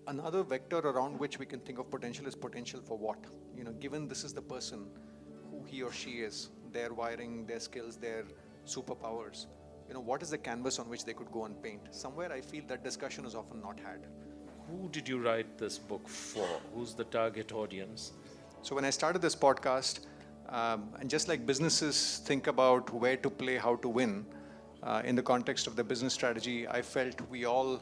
Another vector around which we can think of potential is potential for what? Given this is the person who he or she is, their wiring, their skills, their superpowers, what is the canvas on which they could go and paint? Somewhere I feel that discussion is often not had. Who did you write this book for? Who's the target audience? So when I started this podcast, and just like businesses think about where to play, how to win, in the context of the business strategy, I felt we all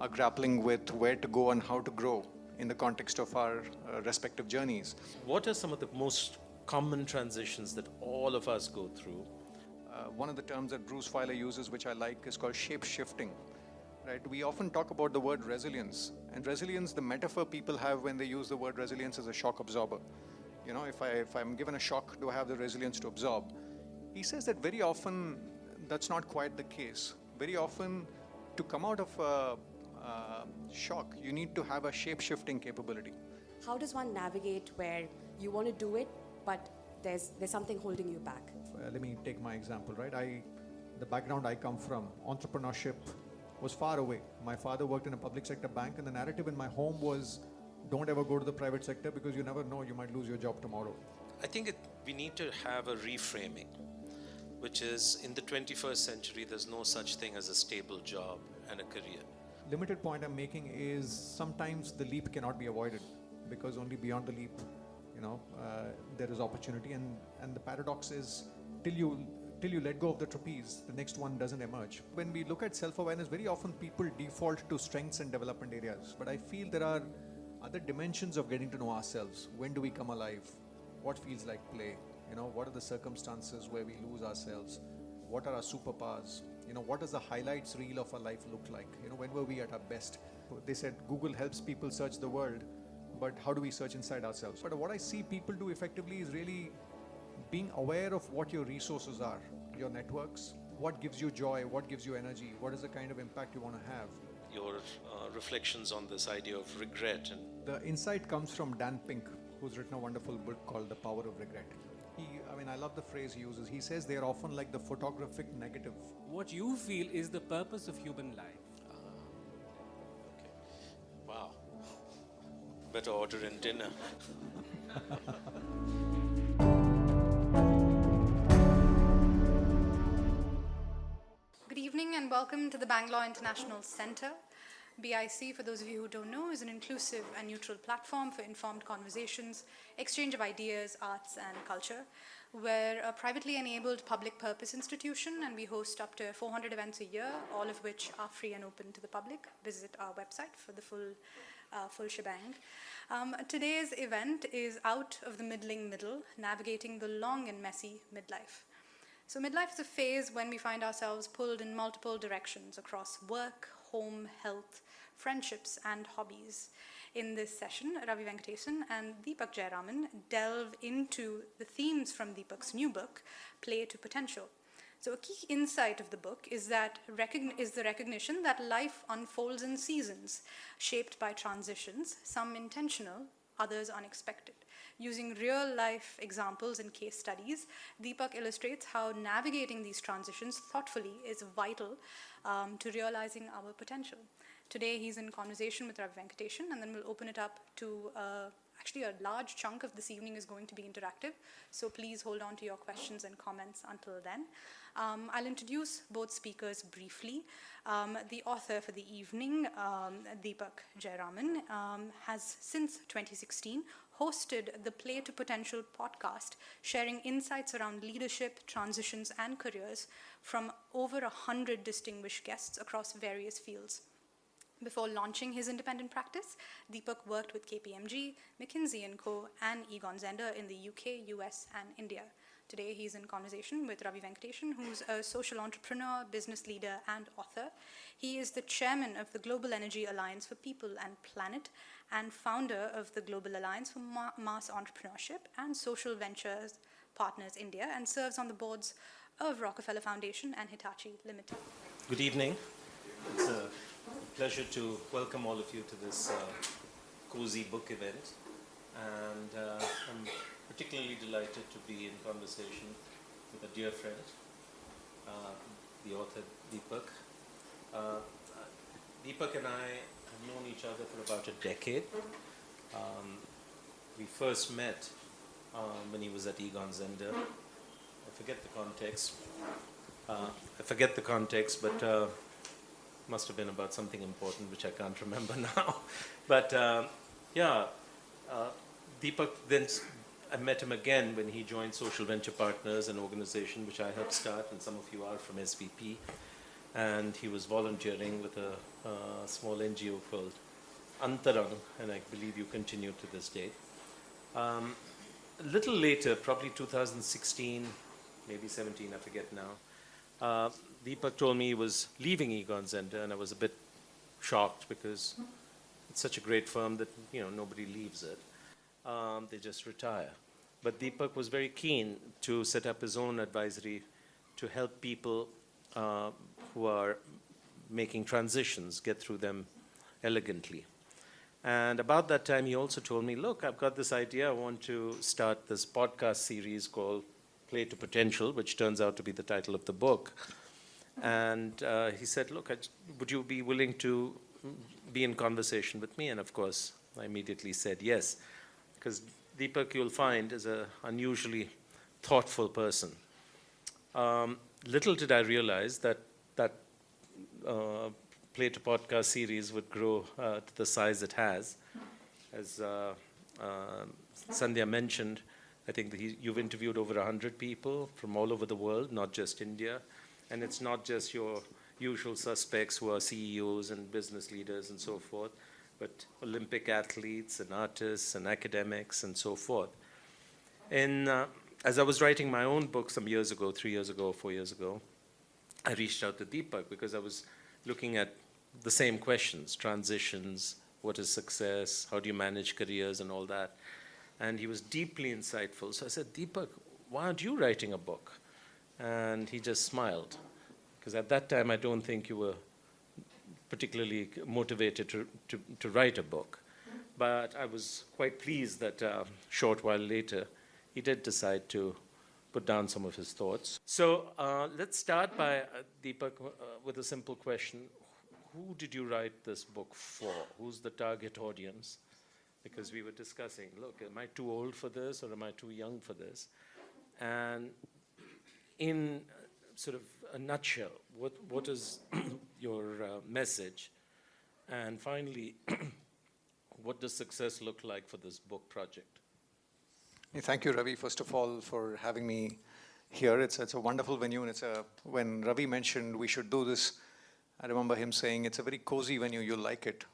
are grappling with where to go and how to grow in the context of our respective journeys. What are some of the most common transitions that all of us go through? One of the terms that Bruce Feiler uses, which I like, is called shape-shifting. Right? We often talk about the word resilience, and resilience, the metaphor people have when they use the word resilience, is a shock absorber. If I'm given a shock, do I have the resilience to absorb? He says that very often that's not quite the case. Very often, to come out of a shock, you need to have a shape-shifting capability. How does one navigate where you want to do it, but there's something holding you back? Let me take my example, right? The background I come from, entrepreneurship was far away. My father worked in a public sector bank, and the narrative in my home was, don't ever go to the private sector because you never know, you might lose your job tomorrow. I think we need to have a reframing, which is, in the 21st century, there's no such thing as a stable job and a career. Limited point I'm making is sometimes the leap cannot be avoided, because only beyond the leap, there is opportunity, and the paradox is till you let go of the trapeze, the next one doesn't emerge. When we look at self-awareness, very often people default to strengths and development areas, but I feel there are other dimensions of getting to know ourselves. When do we come alive? What feels like play? What are the circumstances where we lose ourselves? What are our superpowers? What does the highlights reel of our life look like? When were we at our best? They said Google helps people search the world, but how do we search inside ourselves? But what I see people do effectively is really being aware of what your resources are, your networks, what gives you joy, what gives you energy, what is the kind of impact you want to have. Your reflections on this idea of regret. The insight comes from Dan Pink, who's written a wonderful book called The Power of Regret. I love the phrase he uses. He says they're often like the photographic negative. What you feel is the purpose of human life. Okay. Wow. Better order in dinner. Good evening and welcome to the Bangalore International Centre. BIC, for those of you who don't know, is an inclusive and neutral platform for informed conversations, exchange of ideas, arts and culture. We're a privately enabled public purpose institution, and we host up to 400 events a year, all of which are free and open to the public. Visit our website for the full shebang. Today's event is Out of the Middling Middle, Navigating the Long and Messy Midlife. So midlife is a phase when we find ourselves pulled in multiple directions across work, home, health, friendships, and hobbies. In this session, Ravi Venkatesan and Deepak Jayaraman delve into the themes from Deepak's new book, Play to Potential. So a key insight of the book is the recognition that life unfolds in seasons, shaped by transitions, some intentional, others unexpected. Using real-life examples and case studies, Deepak illustrates how navigating these transitions thoughtfully is vital to realizing our potential. Today, he's in conversation with Ravi Venkatesan, and then we'll open it up to actually a large chunk of this evening is going to be interactive, so please hold on to your questions and comments until then. I'll introduce both speakers briefly. The author for the evening, Deepak Jayaraman, has since 2016 hosted the Play to Potential podcast, sharing insights around leadership, transitions, and careers from over 100 distinguished guests across various fields. Before launching his independent practice, Deepak worked with KPMG, McKinsey & Co., and Egon Zehnder in the UK, US, and India. Today, he's in conversation with Ravi Venkatesan, who's a social entrepreneur, business leader, and author. He is the chairman of the Global Energy Alliance for People and Planet and founder of the Global Alliance for Mass Entrepreneurship and Social Ventures Partners India, and serves on the boards of Rockefeller Foundation and Hitachi Limited. Good evening. It's a pleasure to welcome all of you to this cozy book event, and I'm particularly delighted to be in conversation with a dear friend, the author Deepak. Deepak and I have known each other for about a decade. We first met when he was at Egon Zehnder. I forget the context, but must have been about something important which I can't remember now. But Deepak, then I met him again when he joined Social Venture Partners, an organization which I helped start, and some of you are from SVP. And he was volunteering with a small NGO called Antarang, and I believe you continue to this day. A little later, probably 2016, maybe 17, I forget now, Deepak told me he was leaving Egon Zehnder, and I was a bit shocked because it's such a great firm that nobody leaves it. They just retire. But Deepak was very keen to set up his own advisory to help people who are making transitions get through them elegantly. And about that time, he also told me, look, I've got this idea. I want to start this podcast series called Play to Potential, which turns out to be the title of the book. And he said, look, would you be willing to be in conversation with me? And of course, I immediately said yes, because Deepak, you'll find, is an unusually thoughtful person. Little did I realize that Play to Podcast series would grow to the size it has. As Sandhya mentioned, I think that you've interviewed over 100 people from all over the world, not just India. And it's not just your usual suspects who are CEOs and business leaders and so forth, but Olympic athletes and artists and academics and so forth. And as I was writing my own book some years ago, 3 years ago, 4 years ago, I reached out to Deepak because I was looking at the same questions, transitions, what is success, how do you manage careers and all that. And he was deeply insightful. So I said, Deepak, why aren't you writing a book? And he just smiled, because at that time I don't think you were particularly motivated to write a book. But I was quite pleased that a short while later he did decide to put down some of his thoughts. So let's start by, Deepak, with a simple question. Who did you write this book for? Who's the target audience? Because we were discussing, look, am I too old for this or am I too young for this? And in sort of a nutshell, what is your message? And finally, what does success look like for this book project? Thank you, Ravi, first of all, for having me here. It's a wonderful venue, and when Ravi mentioned we should do this, I remember him saying it's a very cozy venue, you'll like it.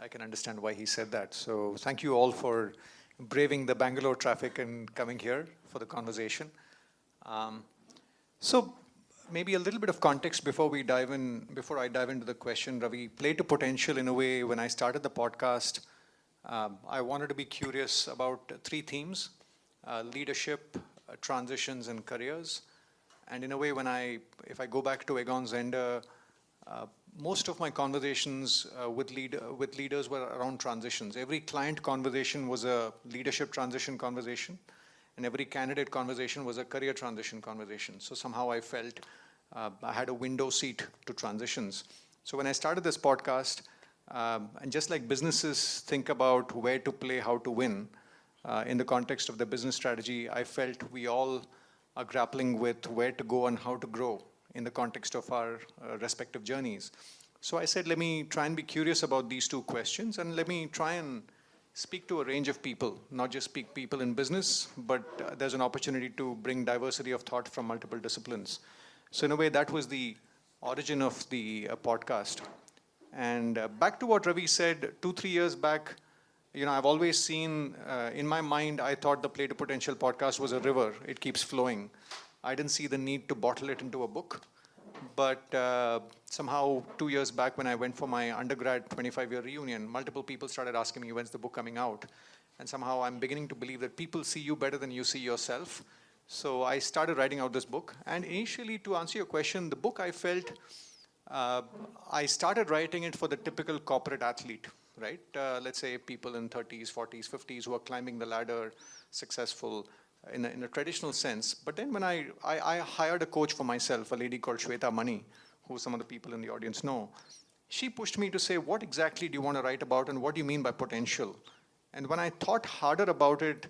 I can understand why he said that. So thank you all for braving the Bangalore traffic and coming here for the conversation. So maybe a little bit of context before I dive into the question, Ravi. Play to Potential, in a way, when I started the podcast, I wanted to be curious about 3 themes: leadership, transitions, and careers. And in a way, if I go back to Egon Zehnder, most of my conversations with leaders were around transitions. Every client conversation was a leadership transition conversation, and every candidate conversation was a career transition conversation. So somehow I felt I had a window seat to transitions. So when I started this podcast, and just like businesses think about where to play, how to win, in the context of the business strategy, I felt we all are grappling with where to go and how to grow in the context of our respective journeys. So I said, let me try and be curious about these 2 questions, and let me try and speak to a range of people, not just speak people in business, but there's an opportunity to bring diversity of thought from multiple disciplines. So in a way, that was the origin of the podcast. And back to what Ravi said, 2-3 years back, I've always seen, in my mind, I thought the Play to Potential podcast was a river. It keeps flowing. I didn't see the need to bottle it into a book. But somehow 2 years back, when I went for my undergrad 25-year reunion, multiple people started asking me, when's the book coming out? And somehow I'm beginning to believe that people see you better than you see yourself. So I started writing out this book. And initially, to answer your question, the book, I felt, I started writing it for the typical corporate athlete, right? Let's say people in 30s, 40s, 50s who are climbing the ladder, successful in a traditional sense. But then when I hired a coach for myself, a lady called Shweta Mani, who some of the people in the audience know. she pushed me to say, what exactly do you want to write about and what do you mean by potential? And when I thought harder about it,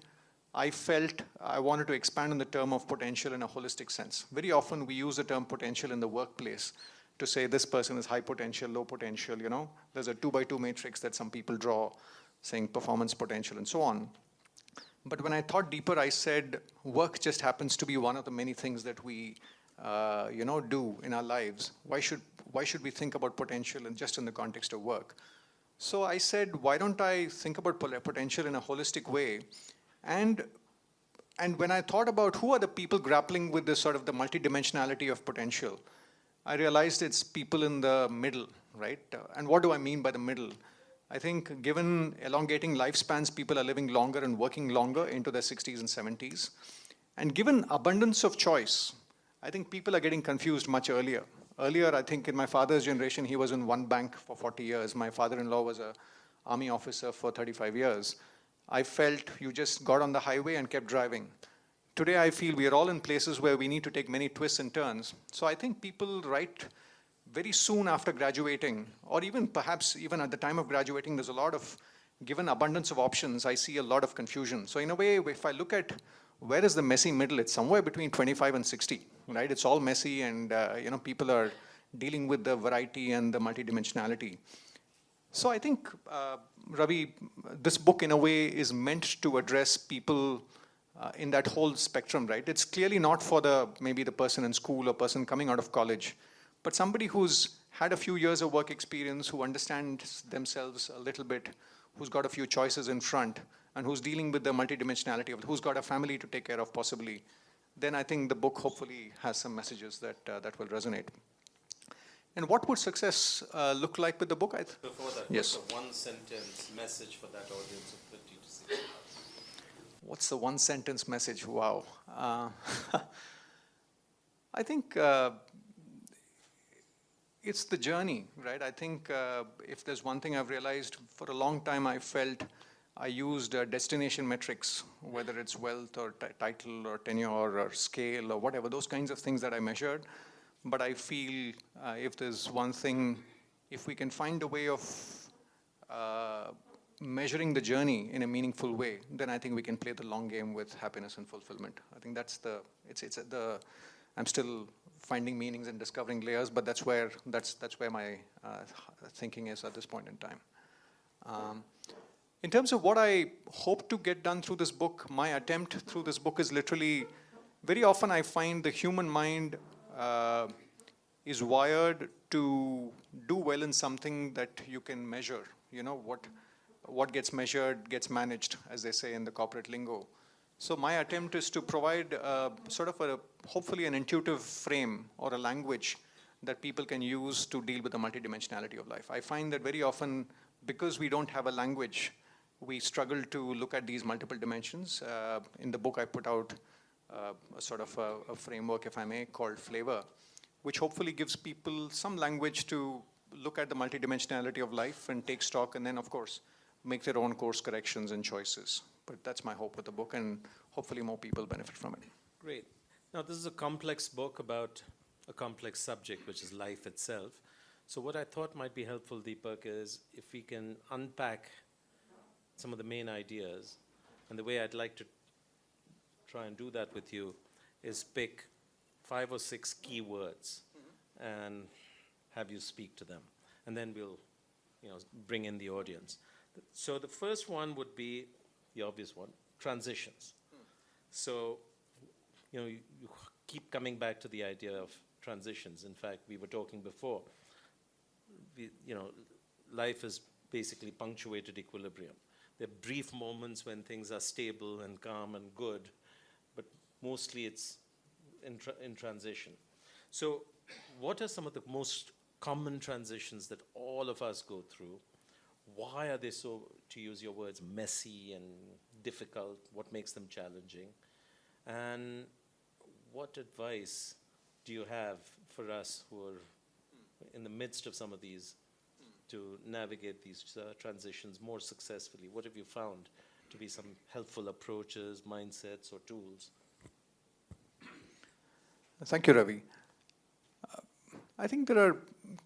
I felt I wanted to expand on the term of potential in a holistic sense. Very often we use the term potential in the workplace to say this person is high potential, low potential, you know. There's a 2x2 matrix that some people draw saying performance potential and so on. But when I thought deeper, I said work just happens to be one of the many things that we do in our lives. Why should we think about potential and just in the context of work? So I said, why don't I think about potential in a holistic way? And when I thought about who are the people grappling with this sort of the multidimensionality of potential, I realized it's people in the middle, right? And what do I mean by the middle? I think given elongating lifespans, people are living longer and working longer into their 60s and 70s. And given abundance of choice, I think people are getting confused much earlier. Earlier, I think in my father's generation, he was in one bank for 40 years. My father-in-law was an army officer for 35 years. I felt you just got on the highway and kept driving. Today, I feel we are all in places where we need to take many twists and turns. So I think people right very soon after graduating, or even perhaps even at the time of graduating, there's a lot of, given abundance of options, I see a lot of confusion. So in a way, if I look at where is the messy middle, it's somewhere between 25 and 60, right? It's all messy and people are dealing with the variety and the multidimensionality. So I think, Ravi, this book in a way is meant to address people in that whole spectrum, right? It's clearly not for maybe the person in school or person coming out of college, but somebody who's had a few years of work experience, who understands themselves a little bit, who's got a few choices in front, and who's dealing with the multidimensionality of it, who's got a family to take care of possibly, then I think the book hopefully has some messages that will resonate. And what would success look like with the book? Before that, yes. what's a one-sentence message for that audience of 50 to 60? What's the one-sentence message? Wow. I think it's the journey, right? I think if there's one thing I've realized, for a long time I felt I used destination metrics, whether it's wealth or title or tenure or scale or whatever, those kinds of things that I measured. But I feel if there's one thing, if we can find a way of measuring the journey in a meaningful way, then I think we can play the long game with happiness and fulfillment. I think that's I'm still finding meanings and discovering layers, but that's where my thinking is at this point in time. In terms of what I hope to get done through this book, my attempt through this book is literally, very often I find the human mind is wired to do well in something that you can measure. You know, what gets measured gets managed, as they say in the corporate lingo. So my attempt is to provide hopefully an intuitive frame or a language that people can use to deal with the multidimensionality of life. I find that very often, because we don't have a language, we struggle to look at these multiple dimensions. In the book, I put out a framework, if I may, called FLAVOUR, which hopefully gives people some language to look at the multidimensionality of life and take stock, and then, of course, make their own course corrections and choices. But that's my hope with the book, and hopefully more people benefit from it. Great. Now, this is a complex book about a complex subject, which is life itself. So what I thought might be helpful, Deepak, is if we can unpack some of the main ideas. And the way I'd like to try and do that with you is pick 5 or 6 key words and have you speak to them. And then we'll bring in the audience. So the first one would be the obvious one, transitions. So, you keep coming back to the idea of transitions. In fact, we were talking before, life is basically punctuated equilibrium. There are brief moments when things are stable and calm and good, but mostly it's in transition. So what are some of the most common transitions that all of us go through? Why are they so, to use your words, messy and difficult? What makes them challenging? And what advice do you have for us who are in the midst of some of these to navigate these transitions more successfully? What have you found to be some helpful approaches, mindsets, or tools? Thank you, Ravi. I think there are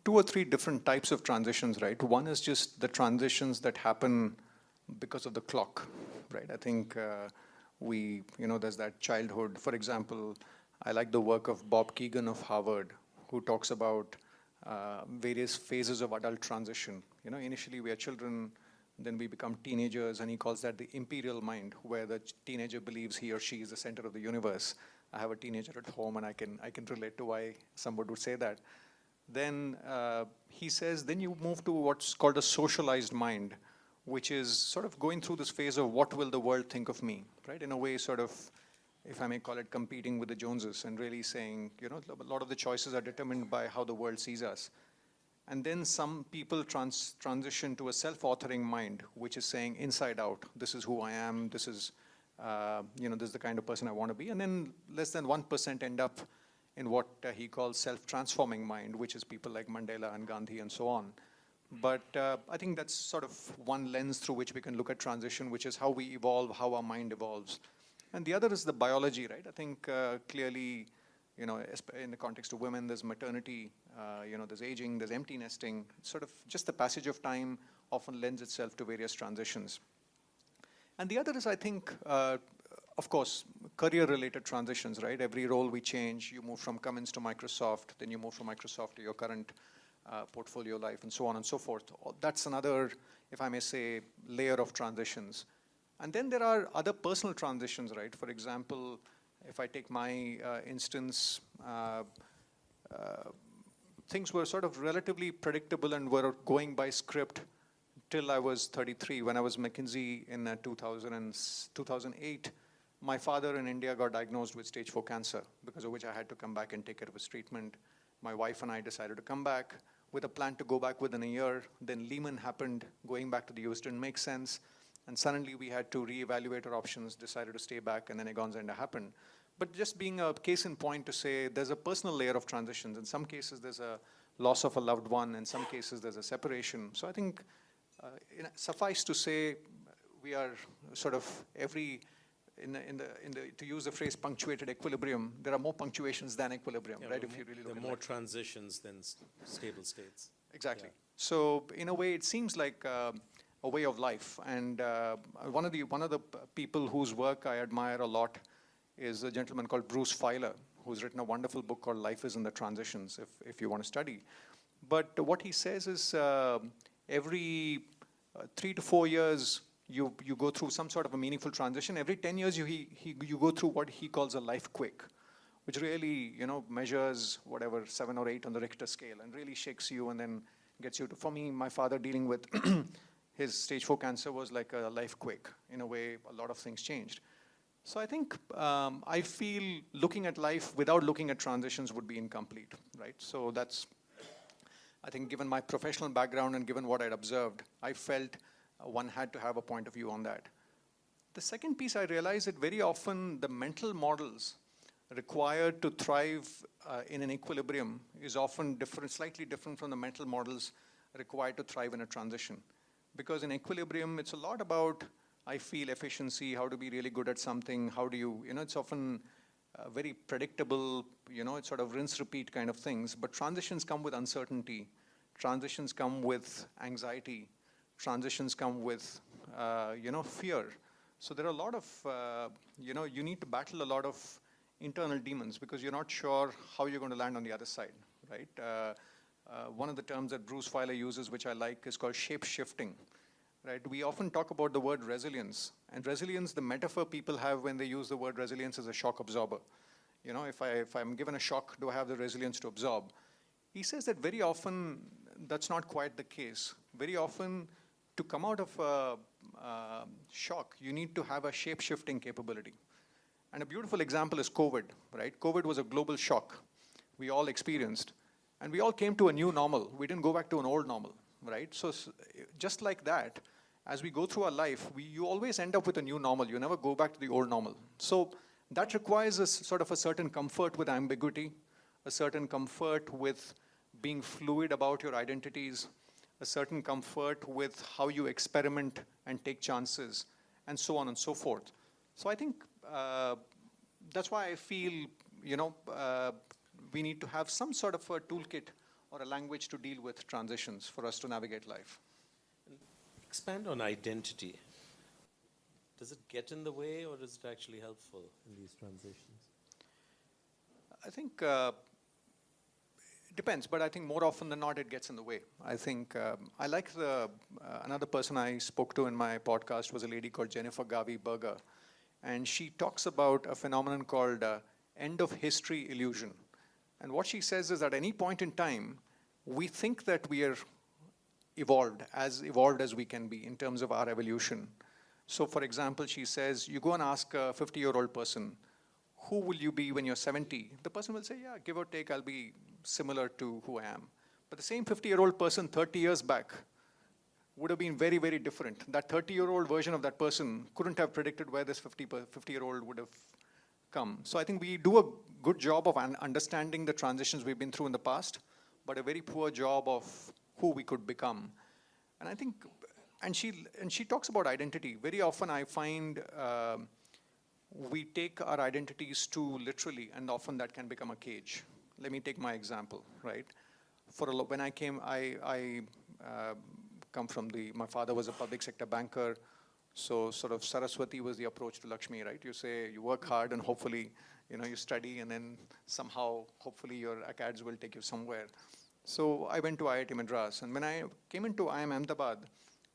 two or three different types of transitions, right? One is just the transitions that happen because of the clock, right? I think there's that childhood. For example, I like the work of Bob Keegan of Harvard, who talks about various phases of adult transition. Initially we are children, then we become teenagers, and he calls that the imperial mind, where the teenager believes he or she is the center of the universe. I have a teenager at home, and I can relate to why someone would say that. Then he says, then you move to what's called a socialized mind, which is sort of going through this phase of what will the world think of me, right? In a way, sort of, if I may call it, competing with the Joneses, and really saying, a lot of the choices are determined by how the world sees us. And then some people transition to a self-authoring mind, which is saying inside out, this is who I am, this is, this is the kind of person I want to be. And then less than 1% end up in what he calls self-transforming mind, which is people like Mandela and Gandhi and so on. But I think that's sort of one lens through which we can look at transition, which is how we evolve, how our mind evolves. And the other is the biology, right? I think clearly, in the context of women, there's maternity, there's aging, there's empty nesting. Sort of just the passage of time often lends itself to various transitions. And the other is, I think, of course, career-related transitions, right? Every role we change, you move from Cummins to Microsoft, then you move from Microsoft to your current portfolio life, and so on and so forth. That's another, if I may say, layer of transitions. And then there are other personal transitions, right? For example, if I take my instance, things were sort of relatively predictable and were going by script till I was 33. When I was McKinsey in 2008, my father in India got diagnosed with stage 4 cancer, because of which I had to come back and take care of his treatment. My wife and I decided to come back with a plan to go back within a year. Then Lehman happened. Going back to the US didn't make sense. And suddenly we had to reevaluate our options, decided to stay back, and then Egon's Enda happened. But just being a case in point to say there's a personal layer of transitions. In some cases, there's a loss of a loved one. In some cases, there's a separation. So I think suffice to say, we are sort of to use the phrase punctuated equilibrium, there are more punctuations than equilibrium, right? If you really look at it. There are more transitions than stable states. Exactly. Yeah. So in a way, it seems like a way of life. And one of the people whose work I admire a lot is a gentleman called Bruce Feiler, who's written a wonderful book called Life is in the Transitions, if you want to study. But what he says is every 3 to 4 years, you go through some sort of a meaningful transition. Every 10 years, you go through what he calls a life quake, which really, measures whatever, 7 or 8 on the Richter scale, and really shakes you and then gets you to, for me, my father dealing with his stage 4 cancer was like a life quake. In a way, a lot of things changed. So I think, I feel looking at life without looking at transitions would be incomplete, right? So that's, I think given my professional background and given what I'd observed, I felt one had to have a point of view on that. The second piece, I realized that very often the mental models required to thrive in an equilibrium is often different, slightly different from the mental models required to thrive in a transition. Because in equilibrium, it's a lot about, I feel, efficiency, how to be really good at something, how do you, it's often very predictable, it's sort of rinse, repeat kind of things. But transitions come with uncertainty. Transitions come with anxiety. Transitions come with, fear. So there are a lot of, you need to battle a lot of internal demons because you're not sure how you're going to land on the other side, right? One of the terms that Bruce Feiler uses, which I like, is called shape-shifting, right? We often talk about the word resilience. And resilience, the metaphor people have when they use the word resilience is a shock absorber. If I'm given a shock, do I have the resilience to absorb? He says that very often, that's not quite the case. Very often, to come out of a shock, you need to have a shape-shifting capability. And a beautiful example is COVID, right? COVID was a global shock we all experienced. And we all came to a new normal. We didn't go back to an old normal, right? So just like that, as we go through our life, you always end up with a new normal. You never go back to the old normal. So that requires a sort of a certain comfort with ambiguity, a certain comfort with being fluid about your identities, a certain comfort with how you experiment and take chances, and so on and so forth. So I think that's why I feel, we need to have some sort of a toolkit or a language to deal with transitions for us to navigate life. Expand on identity. Does it get in the way, or is it actually helpful in these transitions? I think it depends, but I think more often than not, it gets in the way. I think I like another person I spoke to in my podcast was a lady called Jennifer Garvey Berger, and she talks about a phenomenon called end of history illusion. And what she says is at any point in time, we think that we are evolved as we can be in terms of our evolution. So for example, she says, you go and ask a 50-year-old person, who will you be when you're 70? The person will say, yeah, give or take, I'll be similar to who I am. But the same 50-year-old person 30 years back would have been very, very different. That 30-year-old version of that person couldn't have predicted where this 50-year-old would have come. So I think we do a good job of understanding the transitions we've been through in the past, but a very poor job of who we could become. And I think, and she talks about identity. Very often I find we take our identities too literally, and often that can become a cage. Let me take my example, right? When I came, I come from my father was a public sector banker, so sort of Saraswati was the approach to Lakshmi, right? You say, you work hard and hopefully, you study, and then somehow, hopefully your acads will take you somewhere. So I went to IIT Madras, and when I came into IIM Ahmedabad,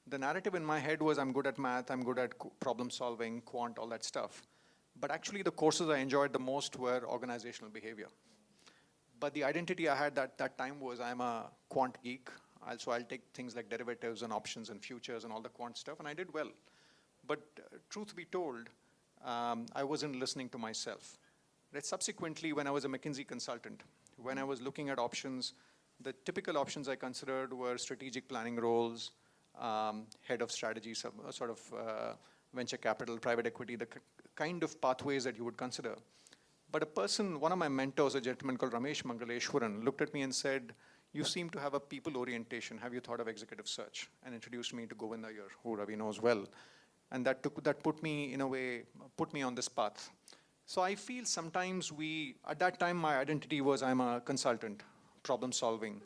the narrative in my head was I'm good at math, I'm good at problem solving, quant, all that stuff. But actually the courses I enjoyed the most were organizational behavior. But the identity I had that time was I'm a quant geek, so I'll take things like derivatives and options and futures and all the quant stuff, and I did well. But truth be told, I wasn't listening to myself. Right? Subsequently, when I was a McKinsey consultant, when I was looking at options, the typical options I considered were strategic planning roles, head of strategy, sort of venture capital, private equity, the kind of pathways that you would consider. But one of my mentors, a gentleman called Ramesh Mangaleshwaran, looked at me and said, you seem to have a people orientation. Have you thought of executive search? And introduced me to Govinda Iyer, who Ravi knows well. And that put me, in a way, put me on this path. So I feel sometimes at that time, my identity was I'm a consultant, problem solving,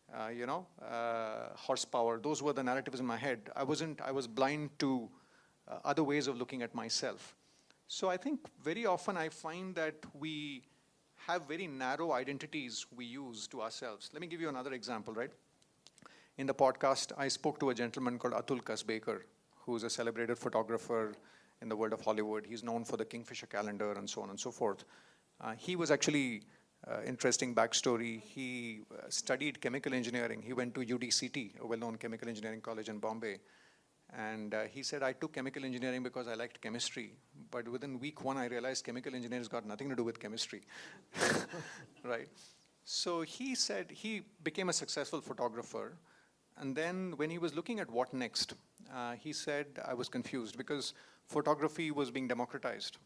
horsepower. Those were the narratives in my head. I was blind to other ways of looking at myself. So I think very often I find that we have very narrow identities we use to ourselves. Let me give you another example, right? In the podcast, I spoke to a gentleman called Atul Kasbekar, who's a celebrated photographer in the world of Hollywood. He's known for the Kingfisher calendar and so on and so forth. He was actually, interesting backstory, he studied chemical engineering. He went to UDCT, a well-known chemical engineering college in Bombay. And he said, I took chemical engineering because I liked chemistry. But within week one, I realized chemical engineering has got nothing to do with chemistry, right? So he said he became a successful photographer. And then when he was looking at what next, he said, I was confused because photography was being democratized,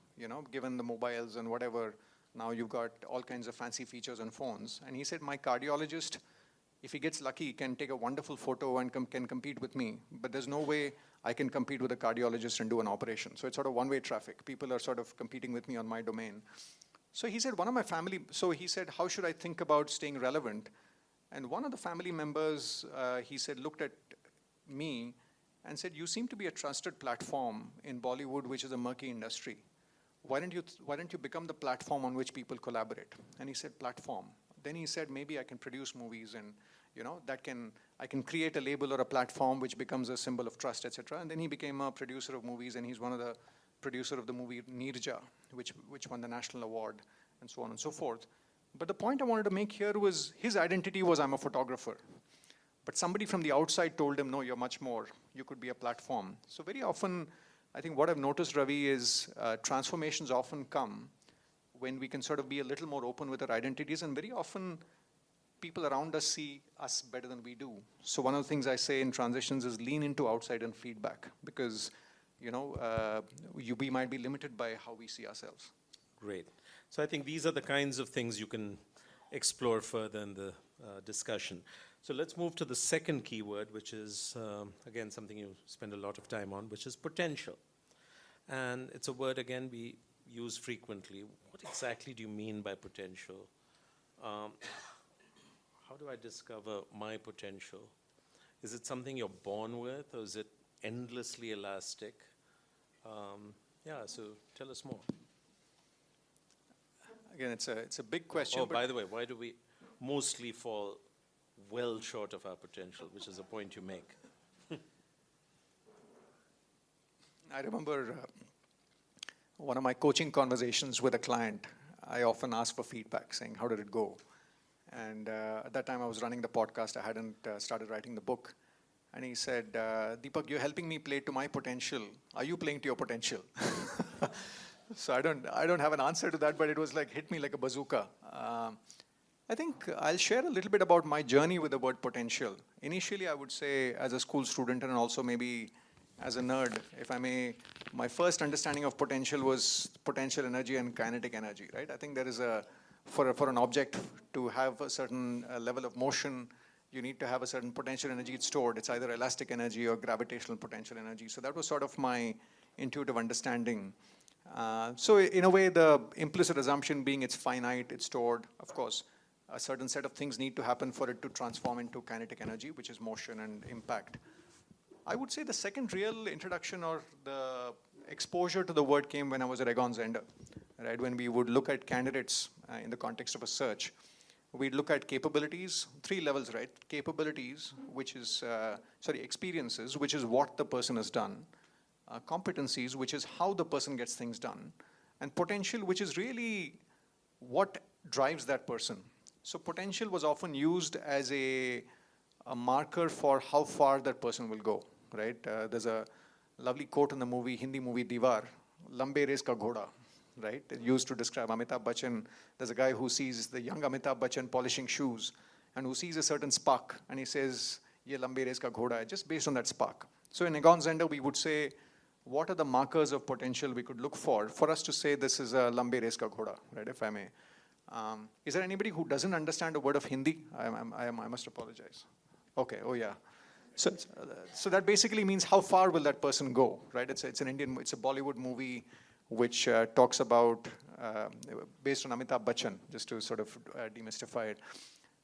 given the mobiles and whatever. Now you've got all kinds of fancy features on phones. And he said, my cardiologist, if he gets lucky, can take a wonderful photo and can compete with me. But there's no way I can compete with a cardiologist and do an operation. So it's sort of one-way traffic. People are sort of competing with me on my domain. So he said, he said, how should I think about staying relevant? And one of the family members, he said, looked at me and said, you seem to be a trusted platform in Bollywood, which is a murky industry. Why don't you become the platform on which people collaborate? And he said, platform. Then he said, maybe I can produce movies and, I can create a label or a platform which becomes a symbol of trust, etc. And then he became a producer of movies, and he's one of the producer of the movie Neerja, which won the national award, and so on and so forth. But the point I wanted to make here was his identity was I'm a photographer. But somebody from the outside told him, no, you're much more. You could be a platform. So very often, I think what I've noticed, Ravi, is transformations often come when we can sort of be a little more open with our identities, and very often people around us see us better than we do. So one of the things I say in transitions is lean into outside and feedback, because we might be limited by how we see ourselves. Great. So I think these are the kinds of things you can explore further in the discussion. So let's move to the second keyword, which is, again, something you spend a lot of time on, which is potential. And it's a word, again, we use frequently. What exactly do you mean by potential? how do I discover my potential? Is it something you're born with, or is it endlessly elastic? Yeah, so tell us more. Again, it's a big question. Oh, but by the way, why do we mostly fall well short of our potential, which is a point you make? I remember one of my coaching conversations with a client. I often ask for feedback, saying, "How did it go?" And at that time, I was running the podcast. I hadn't started writing the book. And he said, "Deepak, you're helping me play to my potential. Are you playing to your potential?" So I don't have an answer to that, but it was like hit me like a bazooka. I think I'll share a little bit about my journey with the word potential. Initially, I would say as a school student and also maybe as a nerd, if I may, my first understanding of potential was potential energy and kinetic energy, right? I think there is for an object to have a certain level of motion, you need to have a certain potential energy stored. It's either elastic energy or gravitational potential energy. So that was sort of my intuitive understanding. So in a way, the implicit assumption being it's finite, it's stored. Of course, a certain set of things need to happen for it to transform into kinetic energy, which is motion and impact. I would say the second real introduction or the exposure to the word came when I was at Egon Zehnder, right? When we would look at candidates in the context of a search, we'd look at capabilities, 3 levels, right? Capabilities, which is, experiences, which is what the person has done. Competencies, which is how the person gets things done. And potential, which is really what drives that person. So potential was often used as a marker for how far that person will go, right? There's a lovely quote in the movie, Hindi movie Diwar, "Lambe race ka ghoda," right? It used to describe Amitabh Bachchan. There's a guy who sees the young Amitabh Bachchan polishing shoes and who sees a certain spark and he says, "Ye lambe race ka ghoda," just based on that spark. So in Egon Zehnder, we would say, what are the markers of potential we could look for us to say this is a lambe race ka ghoda, right, if I may. Is there anybody who doesn't understand a word of Hindi? I must apologize. Okay, oh yeah. So that basically means how far will that person go, right? It's a Bollywood movie which talks about, based on Amitabh Bachchan, just to sort of demystify it.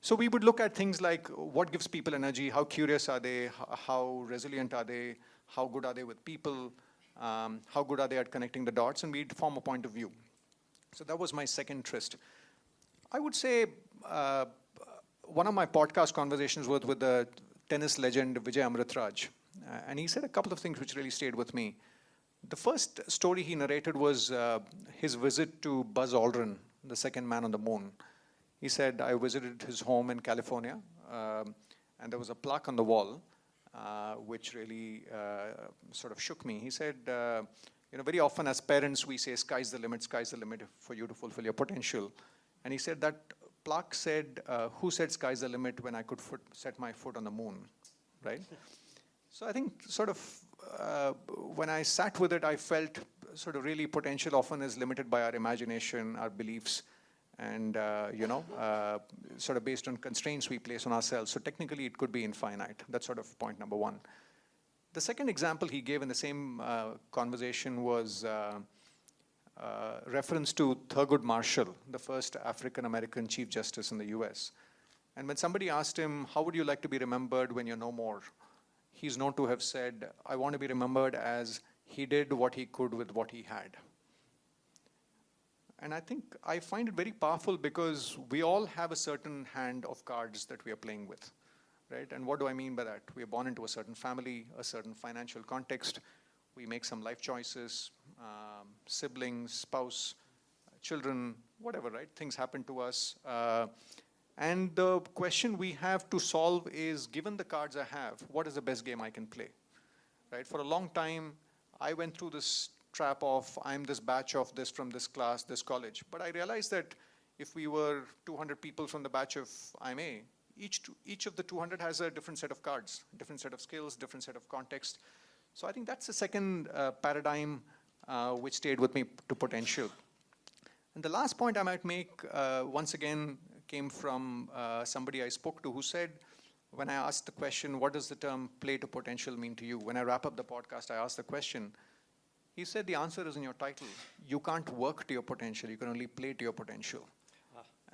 So we would look at things like what gives people energy, how curious are they, how resilient are they, how good are they with people, how good are they at connecting the dots, and we'd form a point of view. So that was my second tryst. I would say one of my podcast conversations was with the tennis legend Vijay Amritraj, and he said a couple of things which really stayed with me. The first story he narrated was his visit to Buzz Aldrin, the second man on the moon. He said, "I visited his home in California, and there was a plaque on the wall, which really sort of shook me." He said, very often as parents, we say, sky's the limit for you to fulfill your potential. And he said that plaque said, "Who said sky's the limit when I could set my foot on the moon," right? So I think sort of when I sat with it, I felt sort of really potential often is limited by our imagination, our beliefs, and sort of based on constraints we place on ourselves. So technically it could be infinite. That's sort of point number one. The second example he gave in the same conversation was reference to Thurgood Marshall, the first African-American Chief Justice in the US. And when somebody asked him, "How would you like to be remembered when you're no more?" he's known to have said, "I want to be remembered as he did what he could with what he had." And I think I find it very powerful because we all have a certain hand of cards that we are playing with, right? And what do I mean by that? We are born into a certain family, a certain financial context. We make some life choices, siblings, spouse, children, whatever, right? Things happen to us. And the question we have to solve is, given the cards I have, what is the best game I can play, right? For a long time, I went through this trap of, I'm this batch of this from this class, this college. But I realized that if we were 200 people from the batch of IMA, each of the 200 has a different set of cards, different set of skills, different set of context. So I think that's the second paradigm which stayed with me to potential. And the last point I might make, once again, came from somebody I spoke to who said, when I asked the question, what does the term play to potential mean to you? When I wrap up the podcast, I asked the question. He said, the answer is in your title. You can't work to your potential. You can only play to your potential.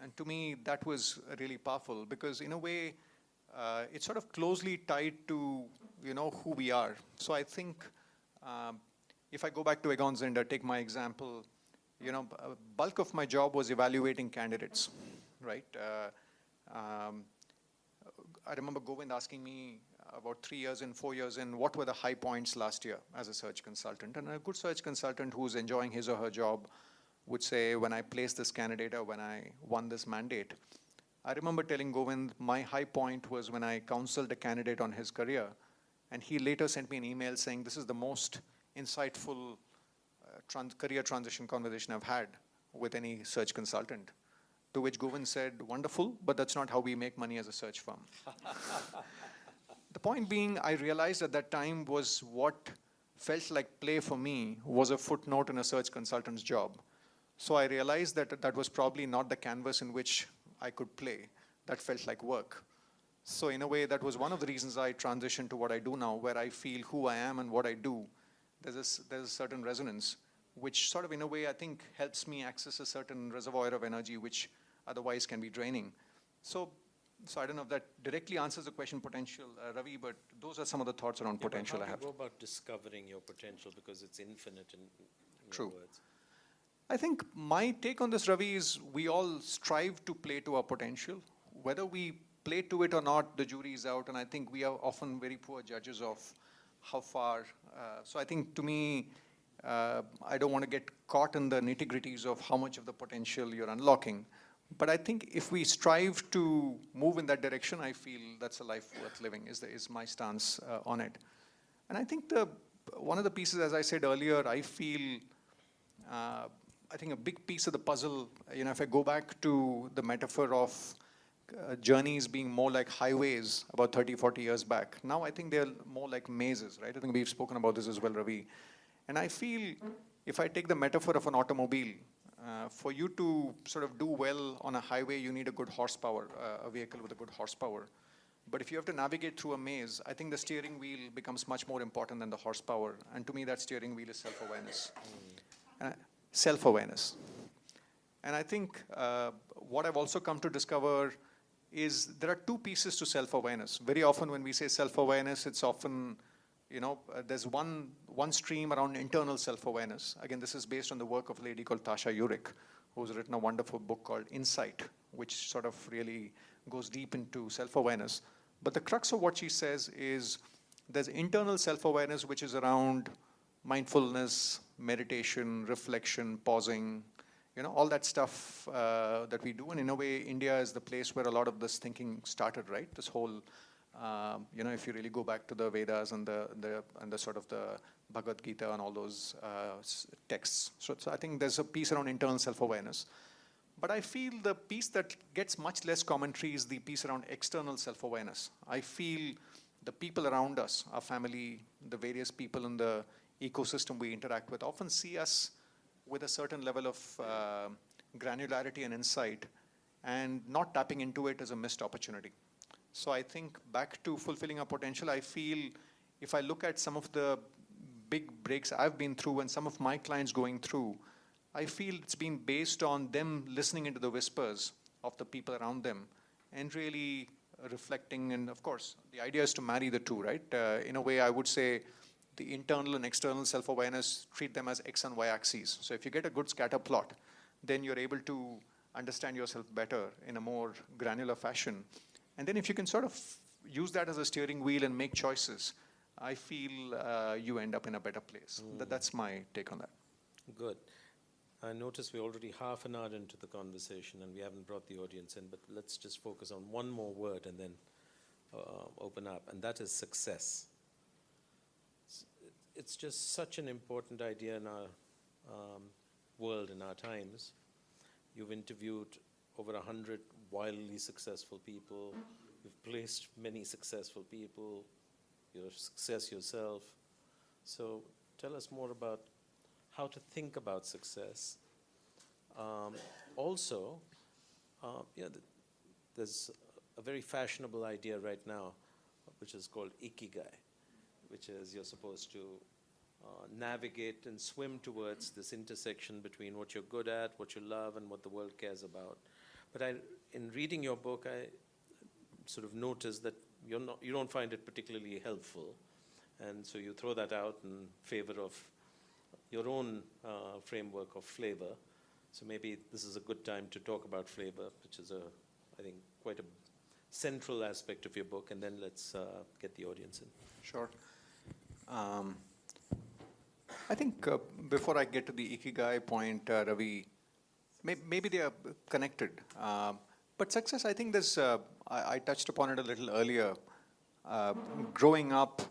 And to me, that was really powerful because in a way, it's sort of closely tied to, who we are. So I think if I go back to Egon Zehnder, take my example, bulk of my job was evaluating candidates, right? I remember Govind asking me about 3 years in, 4 years in, what were the high points last year as a search consultant? And a good search consultant who's enjoying his or her job would say, when I placed this candidate or when I won this mandate. I remember telling Govind, my high point was when I counseled a candidate on his career, and he later sent me an email saying, this is the most insightful career transition conversation I've had with any search consultant. To which Govind said, wonderful, but that's not how we make money as a search firm. The point being, I realized at that time was what felt like play for me was a footnote in a search consultant's job. So I realized that that was probably not the canvas in which I could play. That felt like work. So in a way, that was one of the reasons I transitioned to what I do now, where I feel who I am and what I do. There's a certain resonance, which sort of in a way I think helps me access a certain reservoir of energy which otherwise can be draining. So I don't know if that directly answers the question potential, Ravi, but those are some of the thoughts around potential I have. How do you go about discovering your potential, because it's infinite in True. your words? I think my take on this, Ravi, is we all strive to play to our potential. Whether we play to it or not, the jury is out, and I think we are often very poor judges of how far. So I think to me, I don't want to get caught in the nitty-gritties of how much of the potential you're unlocking. But I think if we strive to move in that direction, I feel that's a life worth living, is my stance on it. And I think one of the pieces, as I said earlier, I feel, I think a big piece of the puzzle, if I go back to the metaphor of journeys being more like highways about 30, 40 years back. Now I think they're more like mazes, right? I think we've spoken about this as well, Ravi. And I feel if I take the metaphor of an automobile, for you to sort of do well on a highway, you need a good horsepower, a vehicle with a good horsepower. But if you have to navigate through a maze, I think the steering wheel becomes much more important than the horsepower. And to me, that steering wheel is self-awareness. Self-awareness. And I think what I've also come to discover is there are two pieces to self-awareness. Very often when we say self-awareness, it's often, there's one stream around internal self-awareness. Again, this is based on the work of a lady called Tasha Eurich, who's written a wonderful book called Insight, which sort of really goes deep into self-awareness. But the crux of what she says is there's internal self-awareness, which is around mindfulness, meditation, reflection, pausing, all that stuff that we do. And in a way, India is the place where a lot of this thinking started, right? This whole, if you really go back to the Vedas and the sort of the Bhagavad Gita and all those texts. So I think there's a piece around internal self-awareness. But I feel the piece that gets much less commentary is the piece around external self-awareness. I feel the people around us, our family, the various people in the ecosystem we interact with often see us with a certain level of granularity and insight, and not tapping into it is a missed opportunity. So I think back to fulfilling our potential, I feel if I look at some of the big breaks I've been through and some of my clients going through, I feel it's been based on them listening into the whispers of the people around them and really reflecting. And of course, the idea is to marry the two, right? In a way, I would say the internal and external self-awareness, treat them as X and Y axes. So if you get a good scatter plot, then you're able to understand yourself better in a more granular fashion. And then if you can sort of use that as a steering wheel and make choices, I feel you end up in a better place. That's my take on that. Good. I notice we're already half an hour into the conversation and we haven't brought the audience in, but let's just focus on one more word and then open up, and that is success. It's just such an important idea in our world, in our times. You've interviewed over 100 wildly successful people. You've placed many successful people, your success yourself. So tell us more about how to think about success. Also, there's a very fashionable idea right now, which is called ikigai, which is you're supposed to navigate and swim towards this intersection between what you're good at, what you love, and what the world cares about. But in reading your book, I sort of noticed that you don't find it particularly helpful, and so you throw that out in favor of your own framework of flavor. So maybe this is a good time to talk about flavor, which is I think, quite a central aspect of your book, and then let's get the audience in. Sure. I think before I get to the Ikigai point, Ravi, maybe they are connected. But success, I think there's, I touched upon it a little earlier. Growing up,